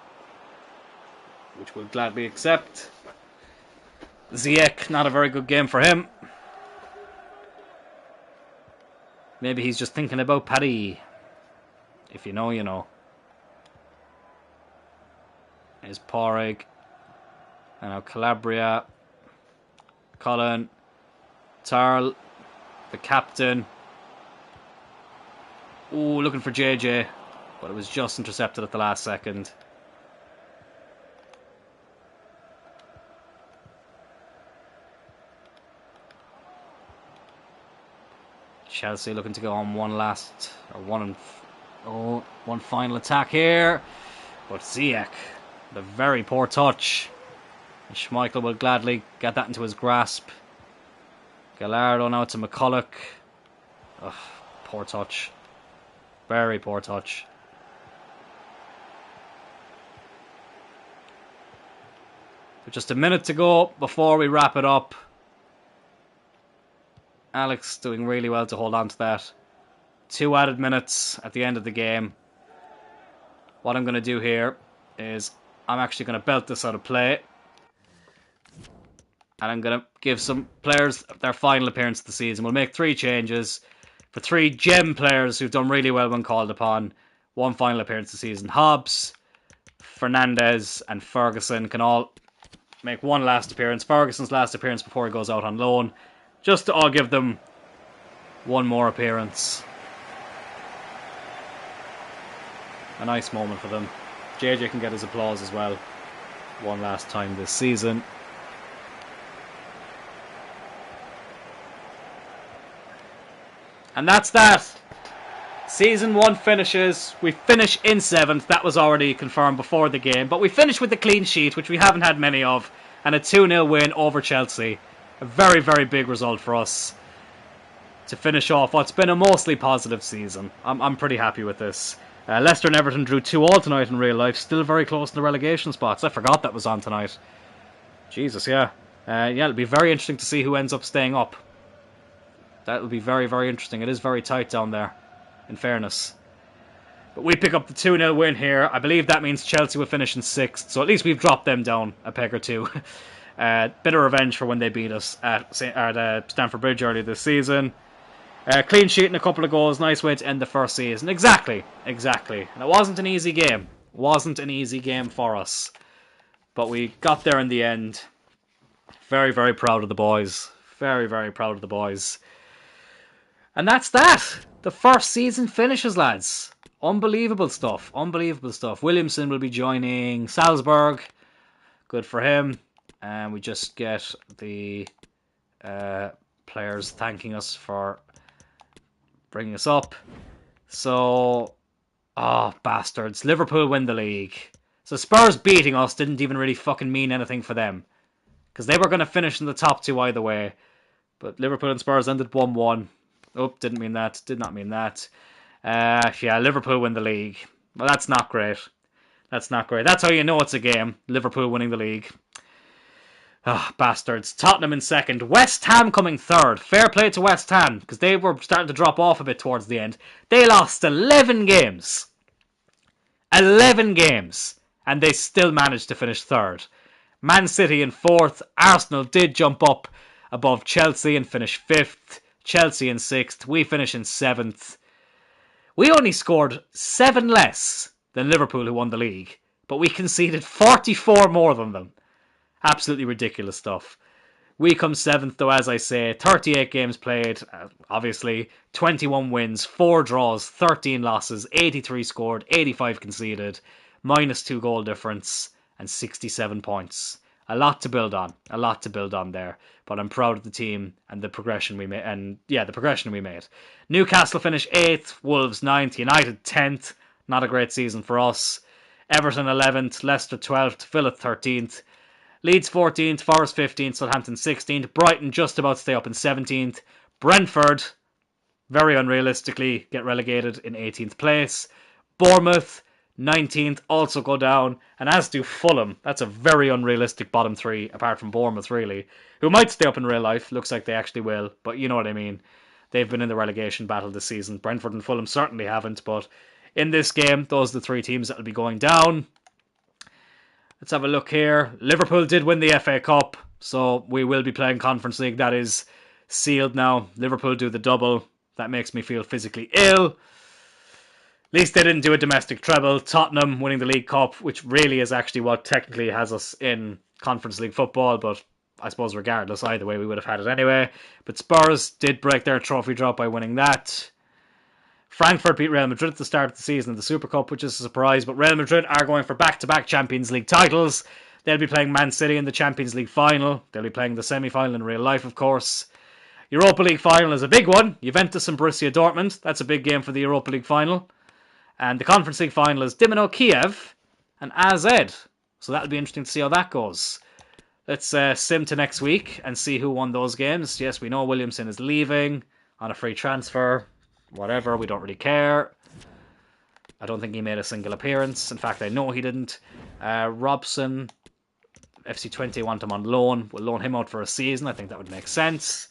which we'll gladly accept. Ziyech, not a very good game for him. Maybe he's just thinking about Paris. If you know, you know. Here's Porrig. And now Calabria. Cloyne. Tarl. The captain. Ooh, looking for JJ. But it was just intercepted at the last second. Chelsea looking to go on one final attack here. But Ziyech, the very poor touch. And Schmeichel will gladly get that into his grasp. Gallardo now to McCulloch. Ugh, poor touch. Very poor touch. With just a minute to go before we wrap it up. Alex doing really well to hold on to that. 2 added minutes at the end of the game. What I'm going to do here is I'm actually going to belt this out of play. And I'm going to give some players their final appearance of the season. We'll make 3 changes for 3 gem players who've done really well when called upon. 1 final appearance of the season. Hobbs, Fernandes and Ferguson can all make 1 last appearance. Ferguson's last appearance before he goes out on loan. Just to all give them 1 more appearance. A nice moment for them. JJ can get his applause as well. 1 last time this season. And that's that. Season 1 finishes. We finish in 7th. That was already confirmed before the game. But we finish with a clean sheet, which we haven't had many of. And a 2-0 win over Chelsea. A very, very big result for us to finish off what's been a mostly positive season. I'm pretty happy with this. Leicester and Everton drew 2-2 tonight in real life. Still very close to the relegation spots. I forgot that was on tonight. Jesus, yeah. It'll be very interesting to see who ends up staying up. That'll be very, very interesting. It is very tight down there, in fairness. But we pick up the 2-0 win here. I believe that means Chelsea will finish in 6th. So at least we've dropped them down a peg or two. Bit of revenge for when they beat us at Stamford Bridge earlier this season. Clean sheet and a couple of goals. Nice way to end the first season. Exactly. And it wasn't an easy game. Wasn't an easy game for us. But we got there in the end. Very, very proud of the boys. Very, very proud of the boys. And that's that. The first season finishes, lads. Unbelievable stuff. Unbelievable stuff. Williamson will be joining Salzburg. Good for him. And we just get the players thanking us for bringing us up. So, bastards. Liverpool win the league. So Spurs beating us didn't even really fucking mean anything for them. Because they were going to finish in the top 2 either way. But Liverpool and Spurs ended 1-1. Oh, didn't mean that. Did not mean that. Liverpool win the league. Well, that's not great. That's not great. That's how you know it's a game. Liverpool winning the league. Bastards. Tottenham in 2nd. West Ham coming 3rd. Fair play to West Ham, because they were starting to drop off a bit towards the end. They lost 11 games. 11 games. And they still managed to finish 3rd. Man City in 4th. Arsenal did jump up above Chelsea and finish 5th. Chelsea in 6th. We finish in 7th. We only scored 7 less than Liverpool, who won the league. But we conceded 44 more than them. Absolutely ridiculous stuff. We come 7th, though, as I say. 38 games played, obviously. 21 wins, 4 draws, 13 losses, 83 scored, 85 conceded. -2 goal difference, and 67 points. A lot to build on. A lot to build on there. But I'm proud of the team and the progression we made. And the progression we made. Newcastle finished 8th. Wolves 9th. United 10th. Not a great season for us. Everton 11th. Leicester 12th. Villa 13th. Leeds 14th. Forest 15th. Southampton 16th. Brighton just about to stay up in 17th. Brentford, very unrealistically, get relegated in 18th place. Bournemouth 19th, also go down, and as do Fulham. That's a very unrealistic bottom 3, apart from Bournemouth, really, who might stay up in real life. Looks like they actually will, but you know what I mean. They've been in the relegation battle this season. Brentford and Fulham certainly haven't, but in this game, those are the 3 teams that will be going down. Let's have a look here. Liverpool did win the FA Cup, so we will be playing Conference League. That is sealed now. Liverpool do the double. That makes me feel physically ill. At least they didn't do a domestic treble. Tottenham winning the League Cup, which really is actually what technically has us in Conference League football, but I suppose regardless, either way, we would have had it anyway. But Spurs did break their trophy drop by winning that. Frankfurt beat Real Madrid at the start of the season in the Super Cup, which is a surprise, but Real Madrid are going for back-to-back Champions League titles. They'll be playing Man City in the Champions League final. They'll be playing the semi-final in real life, of course. Europa League final is a big one. Juventus and Borussia Dortmund. That's a big game for the Europa League final. And the Conference League final is Dynamo Kiev and AZ. So that'll be interesting to see how that goes. Let's sim to next week and see who won those games. Yes, we know Williamson is leaving on a free transfer. Whatever, we don't really care. I don't think he made a single appearance. In fact, I know he didn't. Robson, FC20 want him on loan. We'll loan him out for a season. I think that would make sense.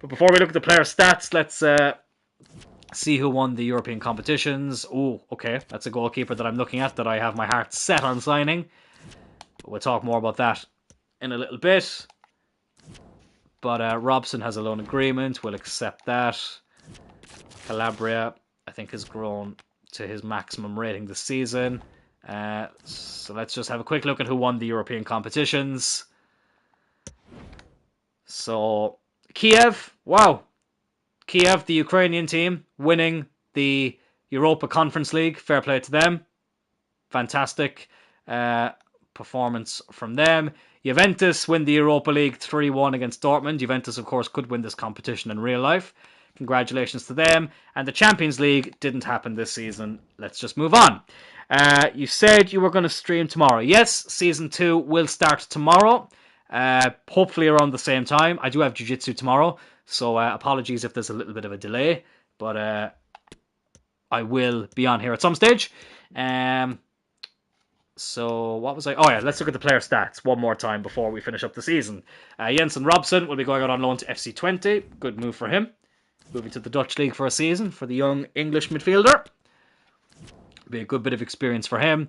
But before we look at the player stats, let's see who won the European competitions. Oh, okay. That's a goalkeeper that I'm looking at that I have my heart set on signing. But we'll talk more about that in a little bit. But Robson has a loan agreement. We'll accept that. Calabria, I think, has grown to his maximum rating this season. So let's just have a quick look at who won the European competitions. So, Kiev, wow. Kiev, the Ukrainian team, winning the Europa Conference League. Fair play to them. Fantastic performance from them. Juventus win the Europa League 3-1 against Dortmund. Juventus, of course, could win this competition in real life. Congratulations to them. And the Champions League didn't happen this season. Let's just move on. You said you were going to stream tomorrow. Yes, Season 2 will start tomorrow. Hopefully around the same time. I do have Jiu-Jitsu tomorrow, so apologies if there's a little bit of a delay. But I will be on here at some stage. So what was I? Oh yeah, let's look at the player stats one more time before we finish up the season. Jensen Robson will be going out on loan to FC Twente. Good move for him. Moving to the Dutch league for a season for the young English midfielder. Be a good bit of experience for him.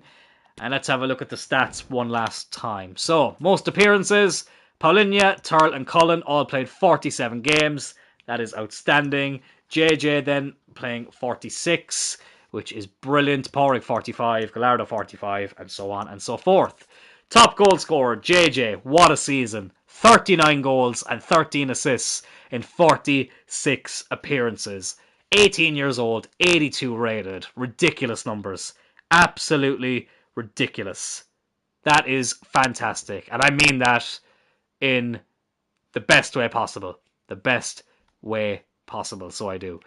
And let's have a look at the stats one last time. So, most appearances. Paulinho, Turl and Cullen all played 47 games. That is outstanding. JJ then playing 46, which is brilliant. Porrig 45, Gallardo 45, and so on and so forth. Top goal scorer, JJ. What a season. 39 goals and 13 assists in 46 appearances. 18 years old, 82 rated. Ridiculous numbers. Absolutely ridiculous. That is fantastic. And I mean that in the best way possible. The best way possible. So I do.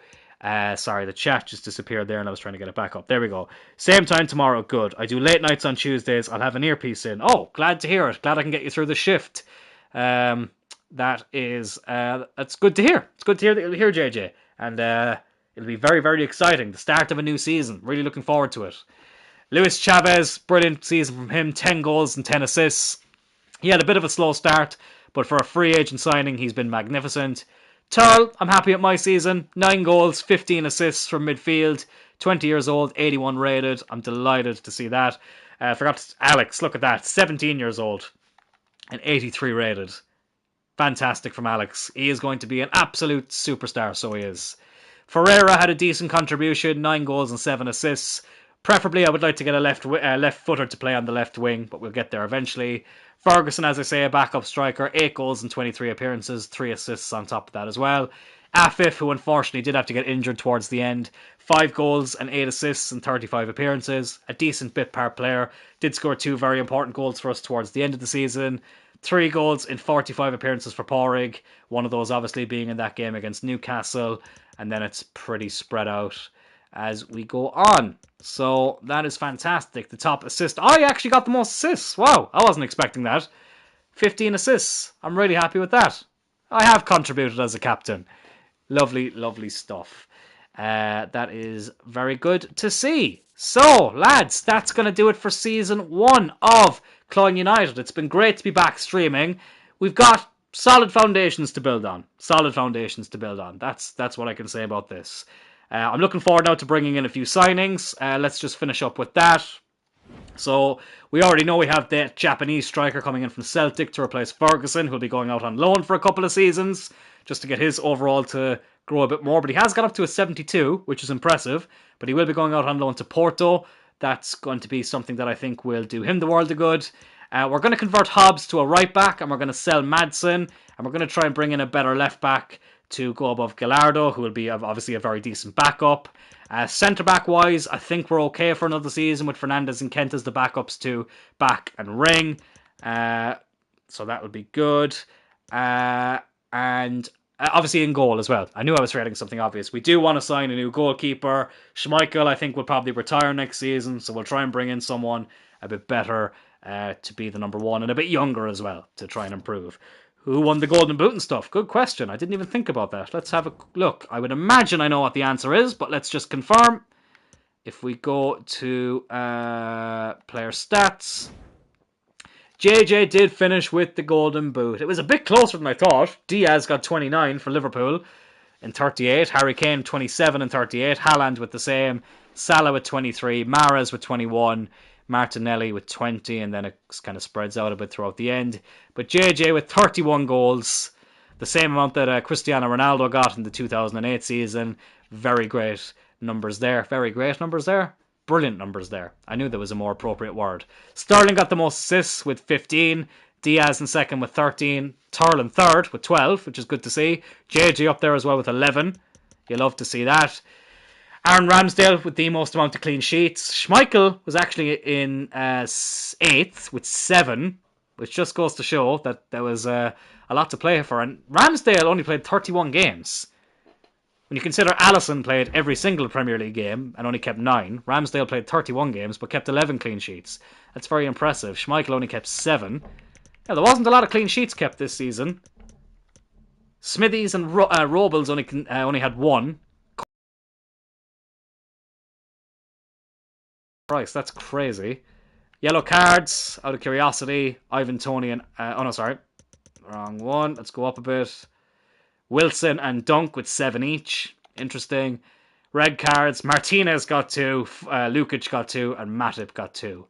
Sorry, the chat just disappeared there and I was trying to get it back up. There we go. Same time tomorrow. Good. I do late nights on Tuesdays. I'll have an earpiece in. Oh, glad to hear it. Glad I can get you through the shift. That is, that's good to hear. It's good to hear that you'll hear JJ. And it'll be very, very exciting. The start of a new season. Really looking forward to it. Luis Chavez, brilliant season from him. 10 goals and 10 assists. He had a bit of a slow start, but for a free agent signing, he's been magnificent. Turl, I'm happy with my season. 9 goals, 15 assists from midfield. 20 years old, 81 rated. I'm delighted to see that. Alex, look at that. 17 years old and 83 rated. Fantastic from Alex. He is going to be an absolute superstar, so he is. Ferreira had a decent contribution, 9 goals and 7 assists. Preferably, I would like to get a left footer to play on the left wing, but we'll get there eventually. Ferguson, as I say, a backup striker, 8 goals and 23 appearances, 3 assists on top of that as well. Afif, who unfortunately did have to get injured towards the end, 5 goals and 8 assists and 35 appearances. A decent bit part player. Did score 2 very important goals for us towards the end of the season. 3 goals in 45 appearances for Porrig. One of those obviously being in that game against Newcastle. And then it's pretty spread out as we go on. So that is fantastic. The top assist. I actually got the most assists. Wow, I wasn't expecting that. 15 assists. I'm really happy with that. I have contributed as a captain. Lovely, lovely stuff. That is very good to see. So, lads, that's going to do it for Season 1 of Cloyne United. It's been great to be back streaming. We've got solid foundations to build on. Solid foundations to build on. That's what I can say about this. I'm looking forward now to bringing in a few signings. Let's just finish up with that. So, we already know we have the Japanese striker coming in from Celtic to replace Ferguson, who'll be going out on loan for a couple of seasons, just to get his overall to grow a bit more. But he has got up to a 72, which is impressive. But he will be going out on loan to Porto. That's going to be something that I think will do him the world of good. We're going to convert Hobbs to a right back, and we're going to sell Madsen, and we're going to try and bring in a better left back to go above Gallardo, who will be obviously a very decent backup. Centre-back wise, I think we're okay for another season with Fernandes and Kent as the backups to back and ring. So that would be good. And obviously in goal as well. I knew I was forgetting something obvious. We do want to sign a new goalkeeper. Schmeichel, I think, will probably retire next season, so we'll try and bring in someone a bit better to be the number one, and a bit younger as well to try and improve. Who won the Golden Boot and stuff? Good question. I didn't even think about that. Let's have a look. I would imagine I know what the answer is, but let's just confirm. If we go to player stats, JJ did finish with the Golden Boot. It was a bit closer than I thought. Diaz got 29 for Liverpool in 38. Harry Kane 27 and 38. Haaland with the same. Salah with 23. Mahrez with 21. Martinelli with 20, and then it kind of spreads out a bit throughout the end. But JJ with 31 goals, the same amount that Cristiano Ronaldo got in the 2008 season. Very great numbers there. Very great numbers there. Brilliant numbers there. I knew there was a more appropriate word. Sterling got the most assists with 15. Diaz in second with 13. Turl in third with 12, which is good to see. JJ up there as well with 11. You love to see that. Aaron Ramsdale with the most amount of clean sheets. Schmeichel was actually in 8th with 7, which just goes to show that there was a lot to play for. And Ramsdale only played 31 games. When you consider Alisson played every single Premier League game and only kept 9, Ramsdale played 31 games but kept 11 clean sheets. That's very impressive. Schmeichel only kept 7. Yeah, there wasn't a lot of clean sheets kept this season. Smithies and Robles only had 1. Christ, that's crazy. Yellow cards, out of curiosity, Ivan Toney and... oh no, sorry. Wrong one. Let's go up a bit. Wilson and Dunk with 7 each. Interesting. Red cards, Martinez got 2, Lukic got 2, and Matip got 2.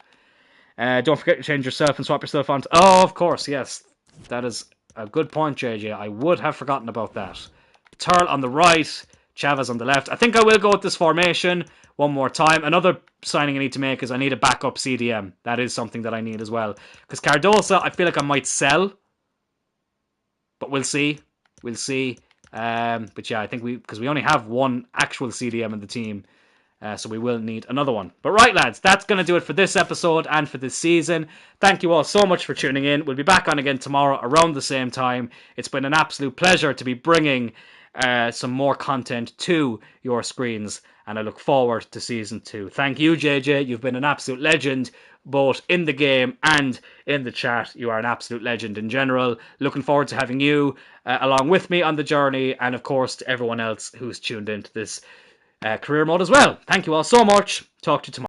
Don't forget to change yourself and swap yourself onto... Oh, of course, yes. That is a good point, JJ. I would have forgotten about that. Turl on the right, Chavez on the left. I think I will go with this formation one more time. Another signing I need to make is I need a backup CDM. That is something that I need as well. Because Cardosa, I feel like I might sell. But we'll see. We'll see. But yeah, I think because we only have one actual CDM in the team. So we will need another one. But right, lads, that's going to do it for this episode and for this season. Thank you all so much for tuning in. We'll be back on again tomorrow around the same time. It's been an absolute pleasure to be bringing some more content to your screens. And I look forward to Season 2. Thank you, JJ. You've been an absolute legend, both in the game and in the chat. You are an absolute legend in general. Looking forward to having you along with me on the journey. And, of course, to everyone else who's tuned into this career mode as well. Thank you all so much. Talk to you tomorrow.